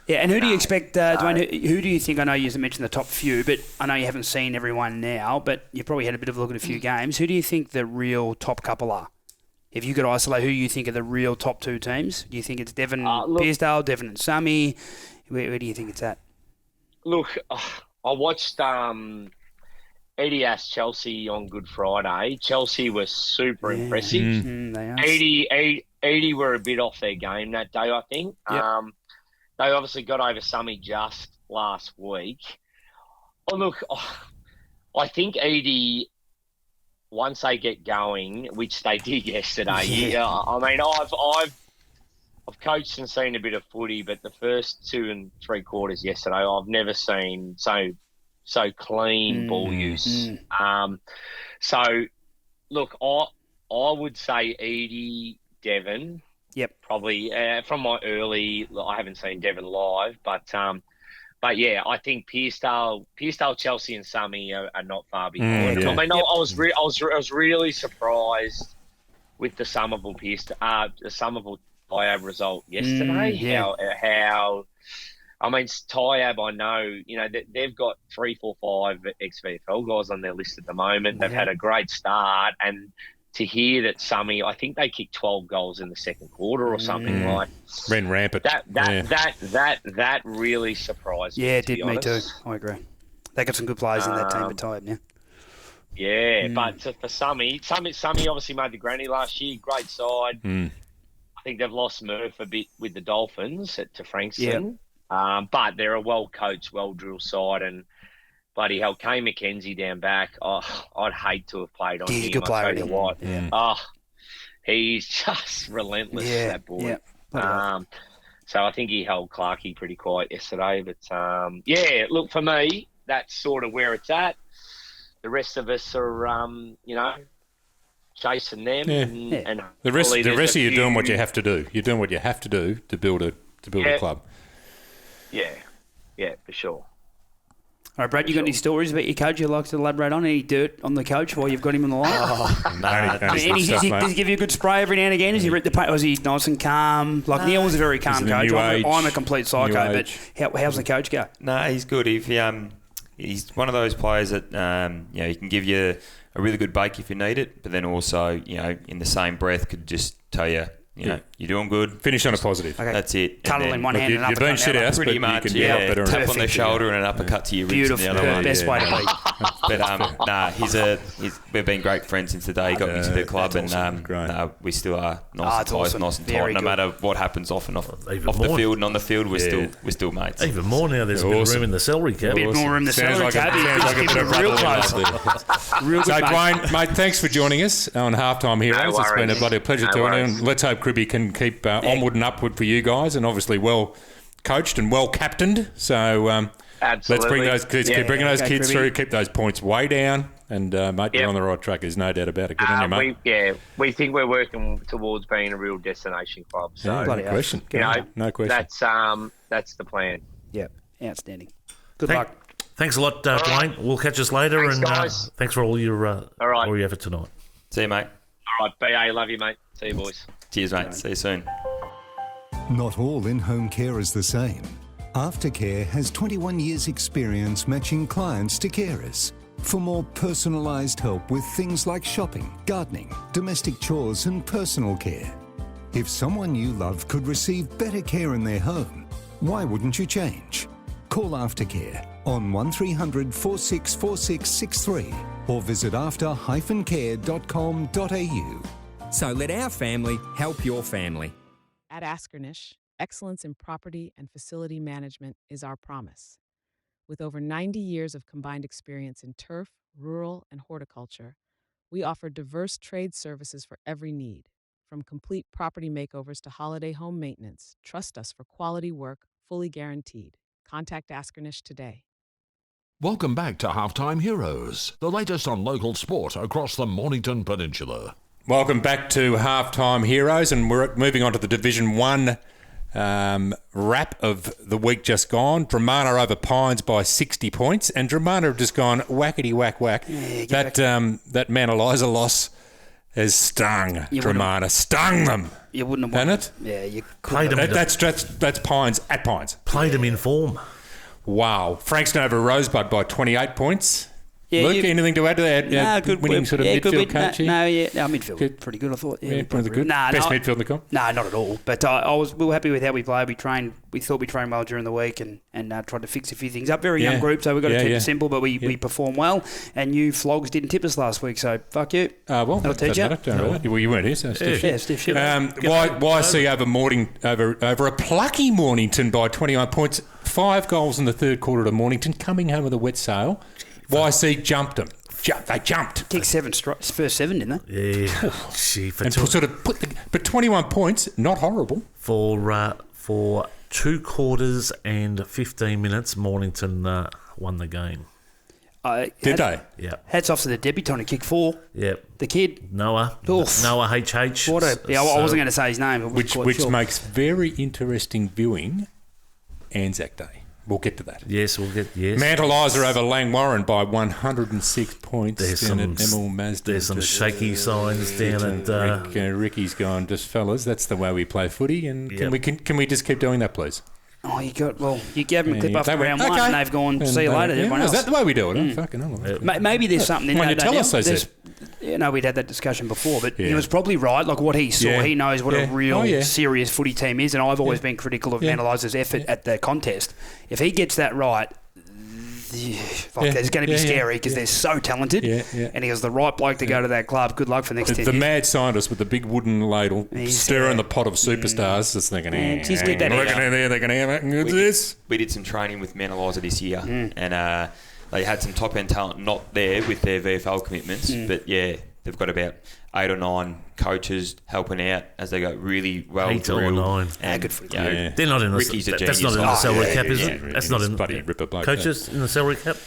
Yeah, and who do you expect, Duane, who do you think, I know you mentioned the top few, but I know you haven't seen everyone now, but you probably had a bit of a look at a few games. Who do you think the real top couple are? If you could isolate who you think are the real top 2 teams, do you think it's Devon Pearcedale, Devon and Sammy? Where do you think it's at? Look, I watched EDS Chelsea on Good Friday. Chelsea was super impressive. They are. 80 were a bit off their game that day, I think. Yep. They obviously got over Sammy just last week. Oh, look, I think 80, once they get going, which they did yesterday, I mean, I've coached and seen a bit of footy, but the first 2 3/4 yesterday, I've never seen so clean ball use. So, look, I would say Edie, Devon. Yep. Probably from my early. I haven't seen Devon live, but yeah, I think Pearcedale, Chelsea, and Sammy are not far behind. I mean, I was really surprised with the Somerville Tyab result yesterday. How I mean, Tyab, I know, they've got 3, 4, 5 ex-VFL guys on their list at the moment. They've had a great start, and to hear that Sammy, I think they kicked 12 goals in the second quarter or something like. Ran rampant. That really surprised me. Yeah, it did me too. I agree. They got some good players in that team at Tyab now. Yeah, but for Sammy obviously made the granny last year. Great side. I think they've lost Murph a bit with the Dolphins to Frankston. But they're a well-coached, well-drilled side, and bloody hell, Kane McKenzie down back. Oh, I'd hate to have played on him. He's a good player. I tell you what. Oh, he's just relentless, that boy. So I think he held Clarkey pretty quiet yesterday. But, look, for me, that's sort of where it's at. The rest of us are, chasing them. And the rest of you are doing what you have to do. You're doing what you have to do to build a club. Yeah, for sure. All right, Brad, you got any stories about your coach you'd like to elaborate on? Any dirt on the coach while you've got him on the line? Does he give you a good spray every now and again? Is he was he nice and calm? Like Neil was a very calm coach. I'm a complete psycho, but how's the coach go? No, he's good. If he's one of those players that he can give you a really good bake if you need it, but then also in the same breath could just tell you. You're doing good. Finish on a positive. Okay. That's it. Cuddle in one hand and you've been shit out, pretty much. You can better tap on the shoulder and an uppercut to your ribs. Beautiful. In the other one. Best way to be. But we've been great friends since the day he got me to the club, and we still are nice and tight. No matter what happens off the field and on the field, we're still mates. Even more now. There's a bit of room in the celery cab. A bit more room in the celery cab. Sounds like a real close. So Duane, mate, thanks for joining us on Halftime Heroes. It's been a bloody pleasure talking to you. Let's hope Cribby can keep onward and upward for you guys, and obviously well coached and well captained. So let's bring those kids, keep bringing those kids through, keep those points way down, And, mate, you're on the right track. There's no doubt about it. Good on you, mate. We think we're working towards being a real destination club. So, no question. No question. That's the plan. Yep, outstanding. Good luck. Thanks a lot, Duane. We'll catch us later. Thanks, and guys. Thanks for all your effort tonight. See you, mate. All right, BA, love you, mate. See you, boys. Cheers, mate. See you soon. Not all in-home care is the same. Aftercare has 21 years' experience matching clients to carers. For more personalised help with things like shopping, gardening, domestic chores and personal care. If someone you love could receive better care in their home, why wouldn't you change? Call Aftercare on 1300 464663 or visit after-care.com.au. So let our family help your family. At Askernish, excellence in property and facility management is our promise. With over 90 years of combined experience in turf, rural, and horticulture, we offer diverse trade services for every need. From complete property makeovers to holiday home maintenance, trust us for quality work, fully guaranteed. Contact Askernish today. Welcome back to Halftime Heroes, the latest on local sport across the Mornington Peninsula. Welcome back to Halftime Heroes, and we're moving on to the Division 1 wrap of the week just gone. Dramana over Pines by 60 points, and Dramana have just gone whackety whack whack. That Mount Eliza loss has stung Dramana. Stung them. You wouldn't have won it? Yeah, you played them. That's Pines at Pines. Played them in form. Wow. Frankston over Rosebud by 28 points. Yeah, Luke, anything to add to that? Good winning sort of midfield coaching? Midfield good. Pretty good, I thought. Pretty good. Best midfield in the comp? No, not at all. But we were happy with how we played. We thought we trained well during the week and tried to fix a few things up. Very young group, so we've got to keep it simple, but we perform well. And you flogs didn't tip us last week, so fuck you. Well, I'll teach you. Well, you weren't here, so stiff shit. Stiff shit. YC over a plucky Mornington by 29 points. 5 goals in the third quarter to Mornington, coming home with a wet sail. YC jumped them. They jumped. Kicked 7 strikes, first 7, didn't they? Yeah. But 21 points, not horrible. For 2 quarters and 15 minutes, Mornington won the game. Did they? Yeah. Hats off to the debutant who kicked 4. Yep. The kid. Noah HH. I wasn't going to say his name. Which makes very interesting viewing Anzac Day. We'll get to that. Yes. Mount Eliza over Langwarrin by 106 points. There's some shaky signs down at... Ricky's gone, just fellas, that's the way we play footy. And can we just keep doing that, please? Oh, you gave them a clip after round 1 and they've gone, see you later, everyone else. Is that the way we do it? Fucking hell. Maybe there's something... When you tell us, they said... we'd had that discussion before, but he was probably right. Like what he saw, he knows what a real serious footy team is, and I've always been critical of Mount Eliza's effort at the contest. If he gets that right, it's going to be scary because they're so talented, and he was the right bloke to go to that club. Good luck for the next 10 years. The mad scientist with the big wooden ladle stirring the pot of superstars, just thinking, look in there, they're going to have this. We did some training with Mount Eliza this year, and they had some top-end talent not there with their VFL commitments, but they've got about 8 or 9 coaches helping out as they go really well 8 through. or 9. And good for you. They're not in the... Ricky's a genius. That's not in the salary cap, is it? Really That's not in... bloody ripper bloke. Coaches in the salary cap?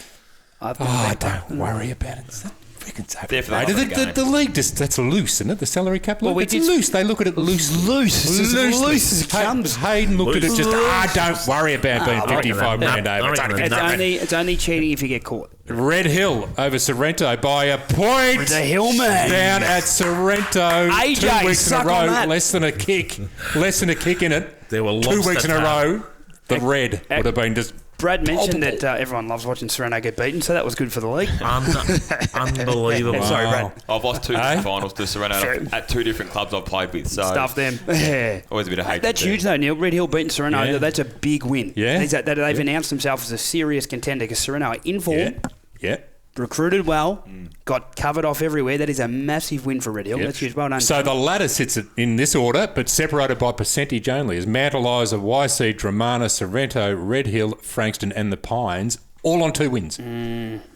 Don't worry about it. The league that's loose, isn't it? The salary cap. It's loose. They look at it loose. Loose as it comes. Hayden looked at it just. Don't worry about being 55 million over. It's only cheating if you get caught. Red Hill over Sorrento by a point. The Hillman down at Sorrento. AJ, 2 weeks in a row. Less than a kick in it. There were 2 weeks in a row. The red would have been just. Brad mentioned that everyone loves watching Sorrento get beaten, so that was good for the league. Unbelievable. Sorry, Brad. I've lost 2 finals to Sorrento at 2 different clubs I've played with. So stuff them. Always a bit of hate. That's huge though, Neil. Red Hill beating Sorrento. Yeah. That's a big win. Yeah. They've announced themselves as a serious contender because Sorrento are in form. Yeah. Recruited well, got covered off everywhere. That is a massive win for Red Hill. That's huge. Well done. So the ladder sits in this order, but separated by percentage only, as Mount Eliza, YC, Dramana, Sorrento, Red Hill, Frankston and the Pines, all on 2 wins.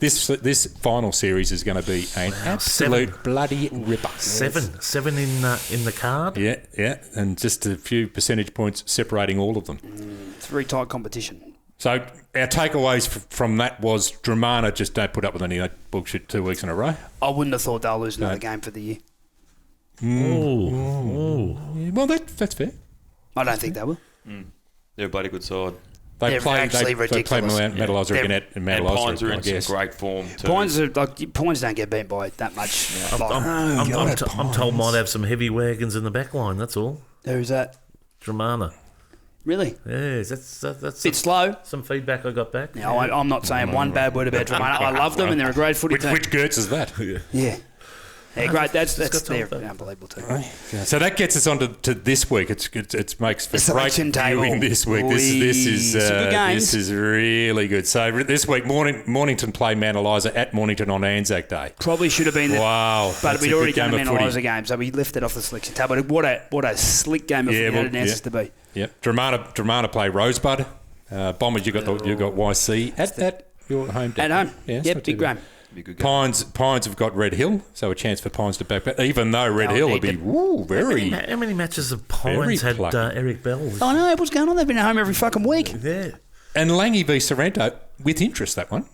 This final series is going to be an absolute bloody ripper. 7 in the card. Yeah, and just a few percentage points separating all of them. It's very tight competition. So our takeaways from that was Dramana just don't put up with any bullshit 2 weeks in a row. I wouldn't have thought they'll lose another game for the year. Yeah, well, that's fair. I don't think they will. They're a bloody good side. They're actually ridiculous. They played Metalizer again at And Metalizer. Pines are in some great form too. Pines don't get beaten by that much. I'm told might have some heavy wagons in the back line, that's all. Who's that? Dramana. Really? Yes, that's bit slow. Some feedback I got back. No, I'm not saying one bad word about Dramana. I love them and they're a great footy team. Which Gertz is that? Yeah. They're great. They're unbelievable too. Right? So that gets us on to this week. It makes for great viewing this week. This is really good. So this week, Mornington play Manaliza at Mornington on Anzac Day. Probably should have been. Wow, but we'd already done the Manaliza game, so we left it off the selection table. What a slick game of footy it announces to be. Yep. Dramana play Rosebud. Bombers, you got YC at your home. At home. Yeah, yep, big game. Pines have got Red Hill, so a chance for Pines to back. Even though Red Hill would be very. How many matches have Pines had Eric Bell? I know, what's going on? They've been at home every fucking week. Yeah. And Langy v Sorrento with interest, that one.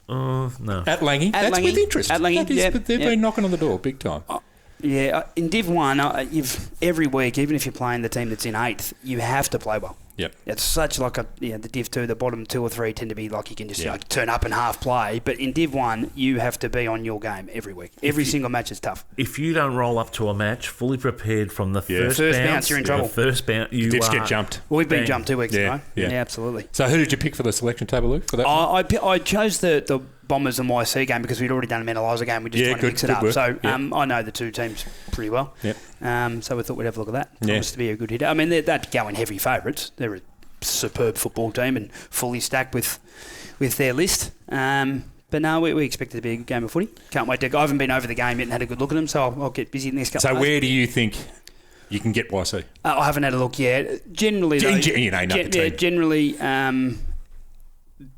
No. At Langy, that's with interest. At Langy, they've been knocking on the door big time. In Div 1, every week, even if you're playing the team that's in 8th, you have to play well. Yep. It's such like the Div 2, the bottom 2 or 3 tend to be like you can just turn up and half play. But in Div 1, you have to be on your game every week. Every single match is tough. If you don't roll up to a match fully prepared from the first bounce, you're in trouble. The first bounce, you get jumped. Well, we've been jumped 2 weeks ago. Yeah, absolutely. So who did you pick for the selection table, Luke, for that one? I chose the Bombers and YC game because we'd already done a Manaliza game. We just wanted to mix it up. Work. So I know the two teams pretty well. Yep. So we thought we'd have a look at that. Promised to be a good hitter. I mean, they'd go in heavy favourites. They're a superb football team and fully stacked with their list. But no, we expect it to be a good game of footy. Can't wait to. I haven't been over the game yet and had a good look at them, so I'll get busy in the next couple of days. So where do you think you can get YC? I haven't had a look yet. Generally,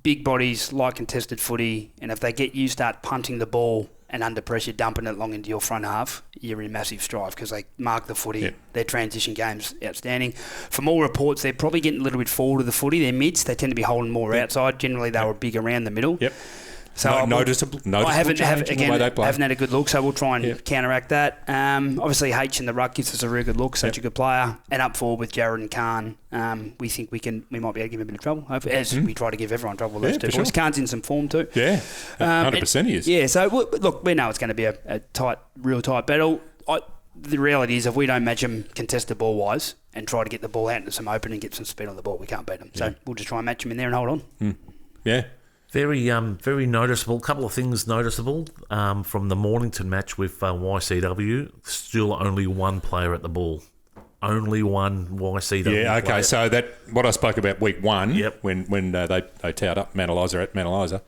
big bodies like contested footy, and if they get you start punting the ball and under pressure dumping it long into your front half, you're in massive strife because they mark the footy. Yep. Their transition game's outstanding. From all reports, they're probably getting a little bit forward of the footy. Their mids, they tend to be holding more outside. Generally, they were big around the middle. Yep. So noticeable I haven't change in the way they play. haven't had a good look, so we'll try and counteract that. Obviously, H in the ruck gives us a really good look, such a good player. And up forward with Jared and Khan, we think we might be able to give him a bit of trouble, as we try to give everyone trouble. Those two boys. Khan's in some form too. Yeah, 100% he is. Yeah, so look, we know it's going to be a real tight battle. The reality is, if we don't match them contested ball-wise and try to get the ball out into some open and get some speed on the ball, we can't beat them. So we'll just try and match them in there and hold on. Yeah. Very noticeable. Couple of things noticeable from the Mornington match with YCW. Still only one player at the ball. Only one YCW. Yeah. Okay. Player. So that what I spoke about week 1. Yep. When they towed up Manaliza at Manaliza,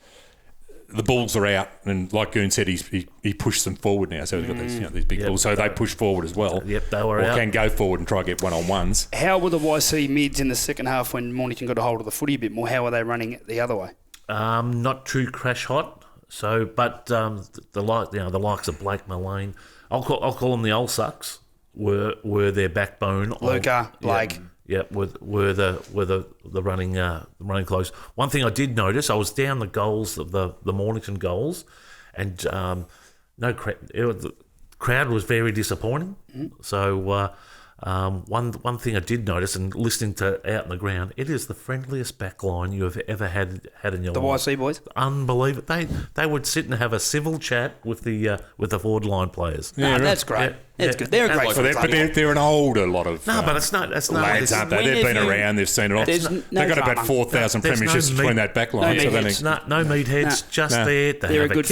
the balls are out, and like Goon said, he pushed them forward now. So he's got these big balls. So they push forward as well. Yep. They were out. Or can go forward and try to get one-on-ones. How were the YC mids in the second half when Mornington got a hold of the footy a bit more? How were they running it the other way? Not too crash hot. So, but the likes of Blake Mullane, I'll call them the old sucks. Were their backbone. Luca, Blake. Yeah, were the running close. One thing I did notice, I was down the goals of the Mornington goals, and the crowd was very disappointing. So. One thing I did notice, and listening to out in the ground, it is the friendliest back line you have ever had in your life. The YC boys, unbelievable. They would sit and have a civil chat with the forward line players. Yeah, that's great. That's good. They're a great club. But they're an older lot of but it's not. That's not lads, aren't they? They've been around. They've seen it all. They've got about 4,000 premierships between that back line. No meatheads, just there. They're a good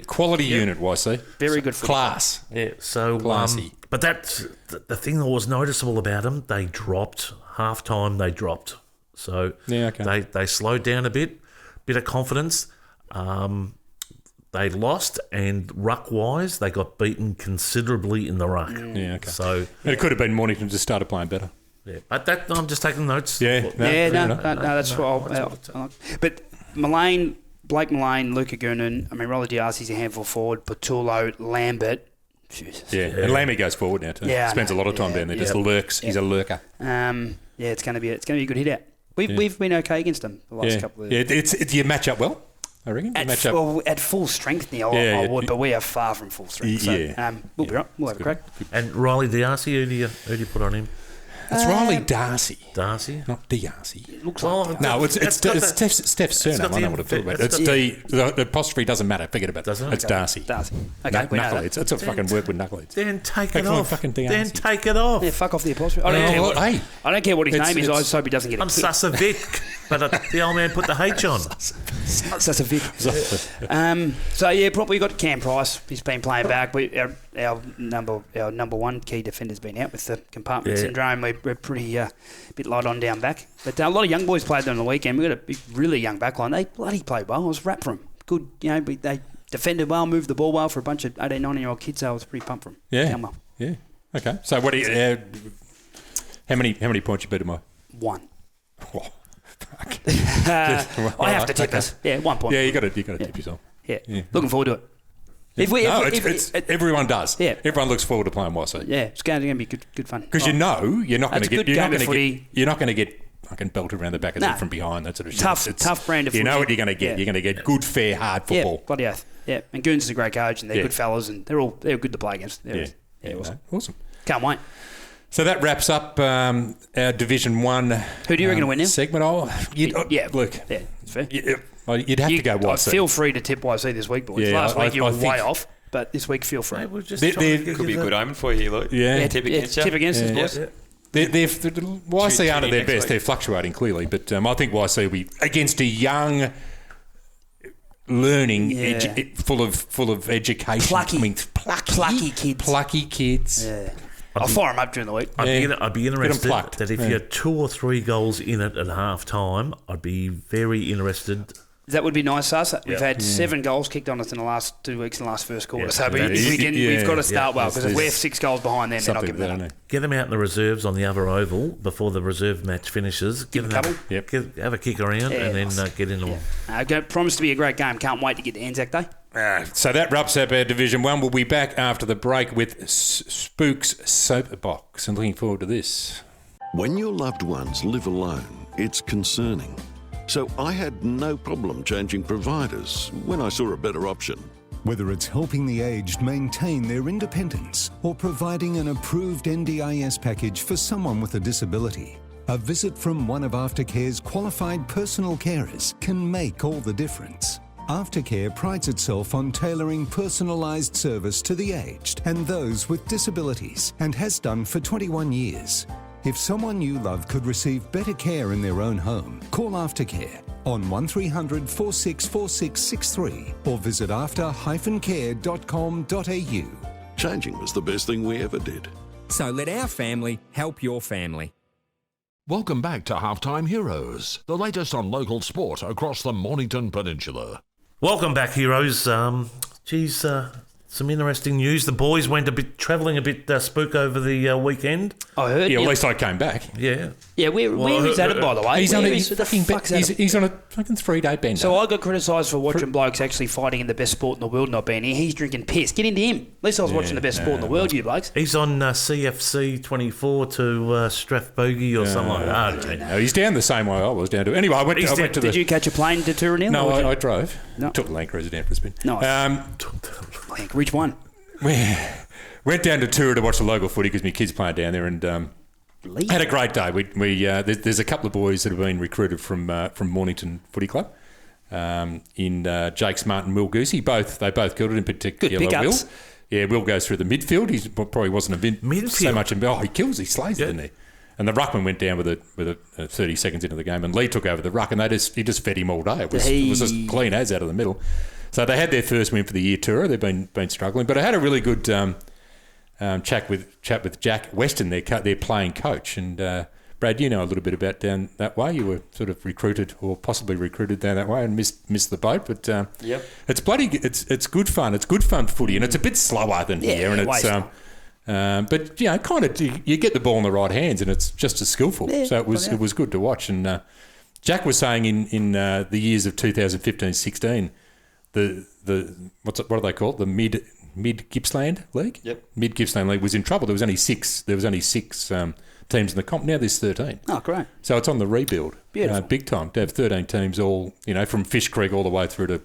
quality unit. YC, very good class. Yeah, so classy. But that's the thing that was noticeable about them. They dropped half-time. They dropped. So they slowed down a bit of confidence. They lost, and ruck-wise, they got beaten considerably in the ruck. Yeah, okay. So it could have been Mornington just started playing better. Yeah, but I'm just taking notes. That's what But Blake Mullane, Luca Goonan, Rolly Diasi's a handful forward, Patullo, Lambert. Jesus. Yeah, and Lammy goes forward now too. Yeah, spends a lot of time down there. Just lurks. He's a lurker. It's going to be a good hit out. We've been okay against them the last couple of years. Do you match up well? I reckon. At full strength now, I would, but we are far from full strength. So, we'll be right. We'll have a crack. And Riley D'Arcy, who do you put on him? It's Riley D'Arcy. Darcy? Not D'Arcy. It looks like No, it's Steph's surname. I know what I'm talking about. It's D. The apostrophe doesn't matter. Forget about that. It's Darcy. Darcy. Okay, we know that. Knuckleheads. It's a fucking word with knuckleheads. Then take it off. Fucking D'Arcy. Then take it off. Yeah, fuck off the apostrophe. I don't care what his name is. I just hope he doesn't get a I'm kick. Sasavic, but the old man put the H on. Sasavic. Probably got Cam Price. He's been playing back. Our number one key defender's been out with the compartment syndrome. We're pretty bit light on down back. But a lot of young boys played there on the weekend. We got a big, really young back line. They bloody played well. I was wrapped for them. Good, they defended well, moved the ball well for a bunch of 18, 19-year-old kids. So I was pretty pumped for them. Yeah. Well. Yeah. Okay. So what do you? How many points you beat them by? 1. Oh, fuck. I have to tip us. Yeah, 1 point. Yeah, you got to tip yourself. Yeah. Looking forward to it. Everyone does. Yeah. Everyone looks forward to playing YC. Yeah, it's going to be good fun. Because you're not going to get you're not going to get fucking belted around the back of it from behind. That sort of shit. Tough brand of footy. You know what you're going to get. Yeah. You're going to get good, fair, hard football. Yeah, bloody oath. Yeah, and Goons is a great coach, and they're good fellas, and they're good to play against. Awesome. Can't wait. So that wraps up our Division 1. Who do you reckon will win now? Segment. Look. Yeah, it's fair. You'd have to go YC. Feel free to tip YC this week, boys. Last week you were way off, but this week feel free. Could be a good omen for you, Luke. Yeah, tip against you. Tip against us, boys. YC aren't at their best. They're fluctuating clearly, but I think YC will be against a young, learning, full of education. Plucky kids. Yeah. I'll fire them up during the week. I'd be interested that if you're 2 or 3 goals in it at half time, I'd be very interested. That would be nice, Sasa. We've had 7 goals kicked on us in the last 2 weeks in the last first quarter. So we've got to start well, because if we're 6 goals behind them, they're not giving that up. Get them out in the reserves on the other oval before the reserve match finishes. Give them a couple. Have a kick around and then get into them. Promise to be a great game. Can't wait to get to Anzac Day. So that wraps up our Division 1. We'll be back after the break with Spooks Soapbox, and looking forward to this. When your loved ones live alone, it's concerning. So I had no problem changing providers when I saw a better option. Whether it's helping the aged maintain their independence or providing an approved NDIS package for someone with a disability, a visit from one of Aftercare's qualified personal carers can make all the difference. Aftercare prides itself on tailoring personalised service to the aged and those with disabilities, and has done for 21 years. If someone you love could receive better care in their own home, call Aftercare on 1300 464663 or visit after-care.com.au. Changing was the best thing we ever did. So let our family help your family. Welcome back to Halftime Heroes, the latest on local sport across the Mornington Peninsula. Welcome back, heroes. Some interesting news. The boys went travelling a bit spook over the weekend. I heard. Yeah, at least I came back. Yeah. Yeah, where is Adam, by the way? He's on a fucking 3-day bender. So I got criticised for watching blokes actually fighting in the best sport in the world not being here. He's drinking piss. Get into him. At least I was watching the best sport in the world, you blokes. He's on CFC 24 to Strathbogie or something like that. I don't know. He's down the same way I was down to. Anyway, I went to Did you catch a plane to Turanil? No, I drove. No. Took the Land Cruiser down for a spin. Nice. Reach one. Went down to Tura to watch the local footy because my kids playing down there, and had a great day. There's a couple of boys that have been recruited from Mornington Footy Club, in Jake Smart and Will Goosey. They both killed it, in particular. Good pickups. Will. Yeah, Will goes through the midfield. He probably wasn't so much in. Oh, he slays it, didn't he? And the ruckman went down with a 30 seconds into the game, and Lee took over the ruck, and he just fed him all day. It was just clean as out of the middle. So they had their first win for the year tour. They've been struggling, but I had a really good chat with Jack Weston, their playing coach. And Brad, you know a little bit about down that way. You were sort of recruited or possibly recruited down that way and missed the boat. But it's it's good fun. It's good fun footy, and it's a bit slower than here. And it's but kind of you get the ball in the right hands, and it's just as skillful. Yeah, so it was good to watch. And Jack was saying in the years of 2015-16. The what do they call it? The mid Gippsland League. Yep. Mid Gippsland League was in trouble. There was only six teams in the comp. Now there's 13. Oh, great. So it's on the rebuild. Beautiful. Big time. To have 13 teams all, from Fish Creek all the way through to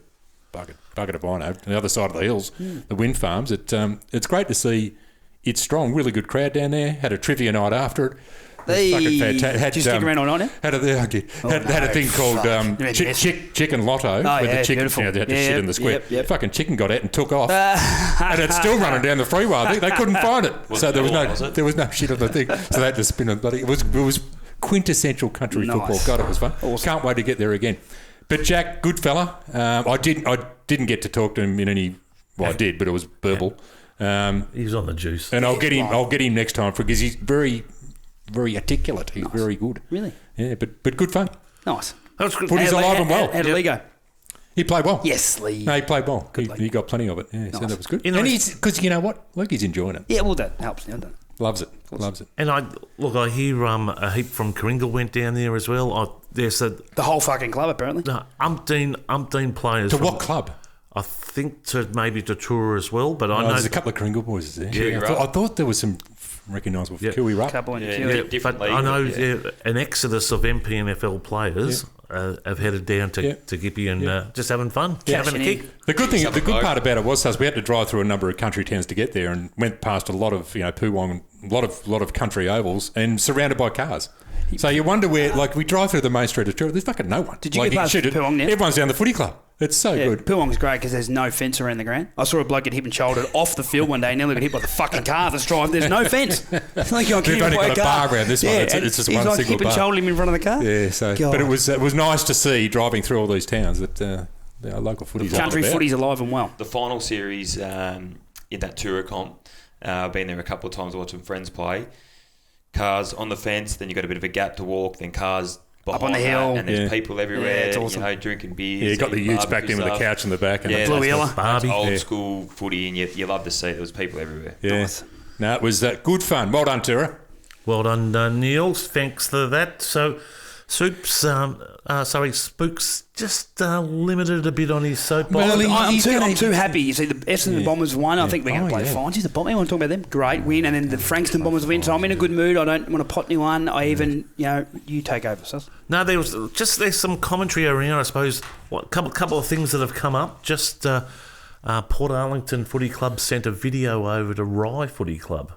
Bucket of Bino, the other side of the hills, the wind farms. It's great to see it's strong. Really good crowd down there. Had a trivia night after it. Fucking fantastic. Did you stick around all night now? Had a thing called Chicken Lotto with the chicken. Beautiful. They had to shit in the square. Yep. Fucking chicken got out and took off, and it's still running down the freeway. I think they couldn't find it, so there was no shit on the thing. So they had to spin it. It was quintessential country football. God, it was fun. Awesome. Can't wait to get there again. But Jack, good fella. I didn't get to talk to him in any. Well, I did, but it was verbal. He was on the juice, and I'll get him next time because he's very, very articulate. He's very good. Really? Yeah, but good fun. Nice. That's good. Footy's alive and well. How did Lee go? He played well. Yes, Lee. No, he played well. He got plenty of it. Yeah, so that was good. And because you know what? Look, he's enjoying it. Yeah, well, that helps now, doesn't it? Loves it. And I hear a heap from Kringle went down there as well. The whole fucking club apparently. No, umpteen players. To what club? I think maybe to Tour as well, but I know there's a couple of Kringle boys there. Yeah, I thought there was some recognisable Kiwi Ruck. Couple in Kiwi. But I know an exodus of MPFNL players have headed down to Gippy and just having fun, having a kick. The good part about it was we had to drive through a number of country towns to get there, and went past a lot of Poowong, a lot of country ovals, and surrounded by cars. So you wonder where, we drive through the main street of Tour, there's fucking no one. Did you get past Poowong now? Everyone's down the footy club. It's so good. Poowong's great because there's no fence around the ground. I saw a bloke get hip and shouldered off the field one day and nearly got hit by the fucking car that's driving. There's no fence. It's like you're They've only got a bar around this one. It's just one single bar. Hip and shouldered him in front of the car. Yeah, but it was nice to see driving through all these towns that our local footy's country footy's alive and well. The final series in that Tour comp, I've been there a couple of times watching friends play. Cars on the fence, then you've got a bit of a gap to walk, then cars up on the hill, and there's people everywhere, it's awesome. Drinking beers. Yeah, you got the utes back in with the couch in the back. And the blue yellow. Old school footy, and you love to see it. There was people everywhere. Yeah. Nice. No, it was good fun. Well done, Tara. Well done, Neil. Thanks for that. So, Spooks just limited a bit on his soapbox. Well, I'm too happy. You see, the Essendon Bombers won. I think they're going to play fine. Geez, the Bombers, you want to talk about them? Great win. And then the Frankston Bombers win. So I'm in a good mood. I don't want to pot anyone. I even, you take over, Sus. No, there's some commentary around, I suppose. Couple of things that have come up. Just Port Arlington Footy Club sent a video over to Rye Footy Club,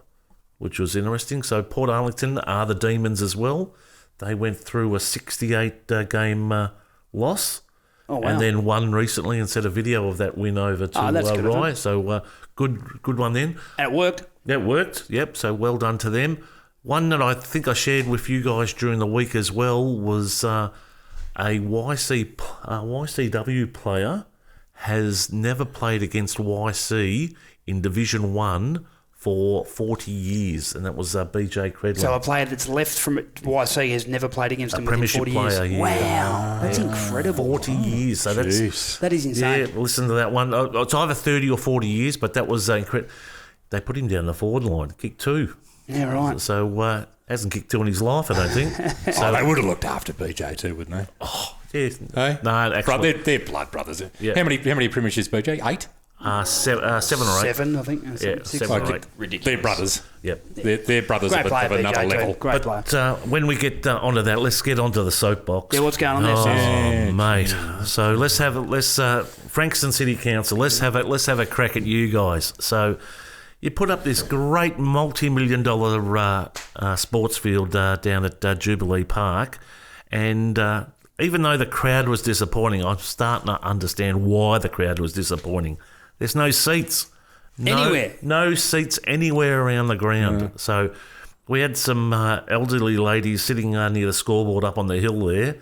which was interesting. So Port Arlington are the Demons as well. They went through a 68-game loss, and then won recently and sent a video of that win over to Rye. So good one then. And it worked. It worked, yep. So well done to them. One that I think I shared with you guys during the week as well was a YCW player has never played against YC in Division 1 for 40 years, and that was BJ Credley. So a player that's left from YC has never played against him within 40 years. Player, wow, that's incredible. 40 years. So that is insane. Yeah, listen to that one. It's either 30 or 40 years, but that was incredible. They put him down the forward line, kicked 2. Yeah, right. So hasn't kicked 2 in his life, I don't think. So they would have looked after BJ too, wouldn't they? Oh, yeah. Hey? No, actually, they're blood brothers. Yeah. How many premierships, BJ? 8? 7 or 8. 7, I think. 7 or 8. Ridiculous. They're brothers. Yep. They're brothers of another level. Great player. But when we get onto that, let's get onto the soapbox. Yeah, what's going on there, Oh, mate. So let's Frankston City Council. Let's have a crack at you guys. So you put up this great multi-million-dollar sports field down at Jubilee Park, and even though the crowd was disappointing, I'm starting to understand why the crowd was disappointing. There's no seats. Anywhere. No seats anywhere around the ground. Yeah. So we had some elderly ladies sitting near the scoreboard up on the hill there.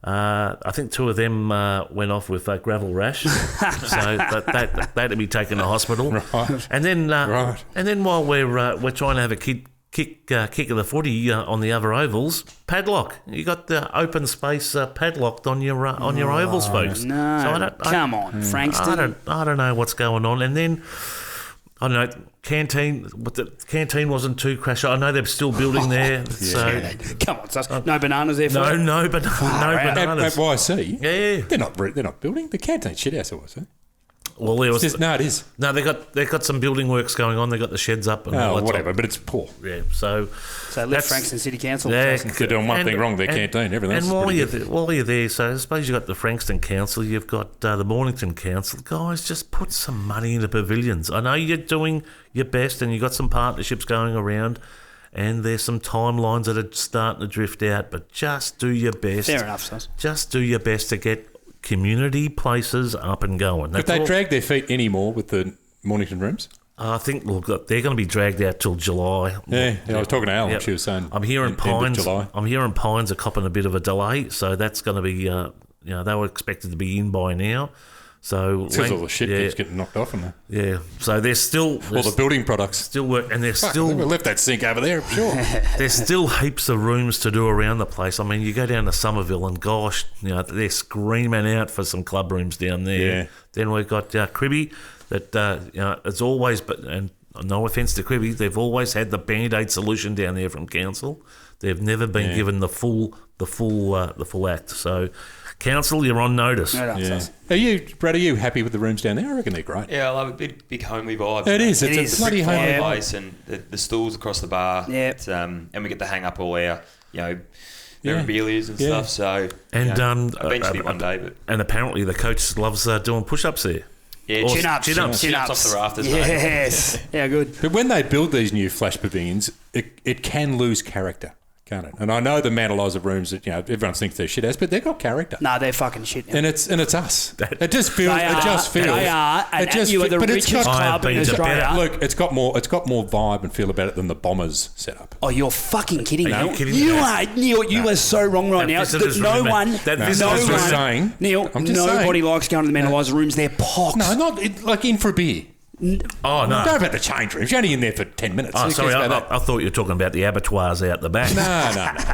I think 2 of them went off with gravel rash, so that had to be taken to hospital. Right. And then while we're trying to have a kick of the footy on the other ovals, padlock. You got the open space padlocked on your ovals, folks. No, so come on, Frankston. I don't know what's going on. And then I don't know, canteen. But the canteen wasn't too crash. I know they're still building there. So come on, Sus. No bananas there. For no bananas. At YC, yeah, they're not building the canteen shit house at YC. Well, there was it is. No, they've got some building works going on. They've got the sheds up and all that whatever, but it's poor. Yeah, so left Frankston City Council. Yeah, they're doing one thing wrong. Their canteen, everything else. And while you're there, so I suppose you've got the Frankston Council, you've got the Mornington Council. Guys, just put some money into pavilions. I know you're doing your best, and you've got some partnerships going around, and there's some timelines that are starting to drift out. But just do your best. Fair enough, Sos. Just do your best to get community places up and going. If they drag their feet anymore with the Mornington rooms? I think they're going to be dragged out till July. Yeah, I was talking to Al, she was saying I'm hearing Pines are copping a bit of a delay, so that's going to be, they were expected to be in by now. So all the shit keeps getting knocked off in there. Yeah, so there's still all the building products still work, and there's still we left that sink over there. Sure, there's still heaps of rooms to do around the place. I mean, you go down to Somerville, and gosh, they're screaming out for some club rooms down there. Yeah. Then we've got Cribby that it's always, but and no offence to Cribby, they've always had the Band-Aid solution down there from council. They've never been given the full act. So. Council, you're on notice. Are you happy with the rooms down there? I reckon they're great. Yeah, I love a big homely vibe. It is. It's a bloody homely place, and the stools across the bar. Yeah. And we get to hang up all our, memorabilia and stuff. So eventually one day. But and apparently the coach loves doing push-ups there. Yeah, chin ups off the rafters. Yes. Yeah, good. But when they build these new flash pavilions, it can lose character. Can't it? And I know the Mantalizer rooms that everyone thinks they're shit ass, but they've got character. No, they're fucking shit. And it's us. It just feels. They are. And you are the richest club in Australia. Look, it's got more vibe and feel about it than the Bombers setup. Oh, you're fucking kidding me! No, kidding you are, Neil. You are so wrong right now. Neil. Nobody likes going to the Mantalizer rooms. They're pox. No, not like in for a beer. Oh, no. Don't about the change rooms. You're only in there for 10 minutes. Oh, sorry. I thought you were talking about the abattoirs out the back.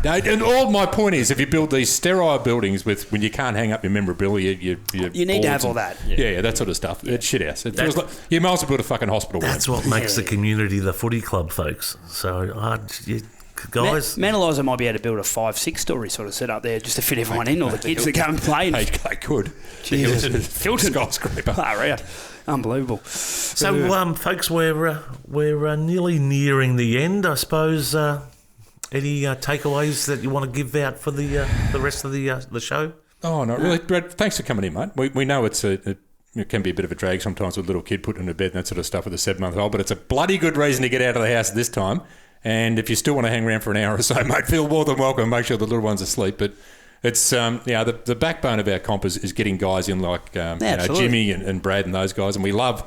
No. And all my point is, if you build these sterile buildings when you can't hang up your memorabilia, you need to have all that. Yeah, that sort of stuff. Yeah. It's shit house. It feels like you might as well build a fucking hospital. That's what makes the community the footy club, folks. So, guys, Mantalizer might be able to build a 5-6 story sort of setup there just to fit everyone in, all the kids that come and play. They could. Hilton skyscraper. Far out. Unbelievable. So, folks, we're nearly nearing the end. I suppose. Any takeaways that you want to give out for the rest of the show? Oh, not really. Brad, thanks for coming in, mate. We know it can be a bit of a drag sometimes with a little kid put in a bed and that sort of stuff with a 7-month-old, but it's a bloody good reason to get out of the house this time. And if you still want to hang around for an hour or so, mate, feel more than welcome. Make sure the little one's asleep. But it's the backbone of our comp is getting guys in like Jimmy and Brad and those guys, and we love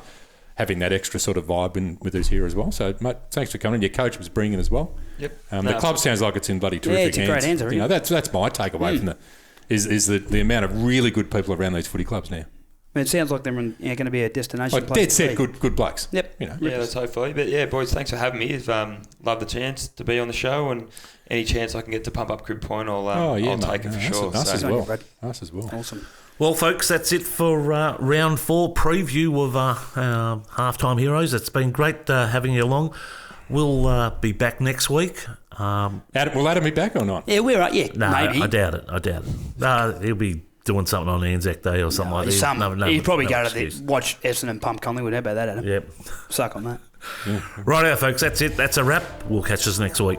having that extra sort of vibe with us here as well. So, mate, thanks for coming. Your coach was bringing as well. Yep. The club sounds like it's in bloody terrific hands. Great hands. That's my takeaway from is the amount of really good people around these footy clubs now. It sounds like they're going to be a destination place. Dead set, good blokes. Yep. Yeah, that's hopefully. But yeah, boys, thanks for having me. I've loved the chance to be on the show, and any chance I can get to pump up Crib Point, I'll take it for sure. Us as well. Awesome. Well, folks, that's it for round 4 preview of Halftime Heroes. It's been great having you along. We'll be back next week. Will Adam be back or not? Yeah, we're right. Yeah, no, maybe. I doubt it. He'll be doing something on Anzac Day or something like that. He'd probably go to watch Essendon pump Collingwood. How about that, Adam? Yep. Suck on that. Yeah. Right, folks, that's it. That's a wrap. We'll catch us next week.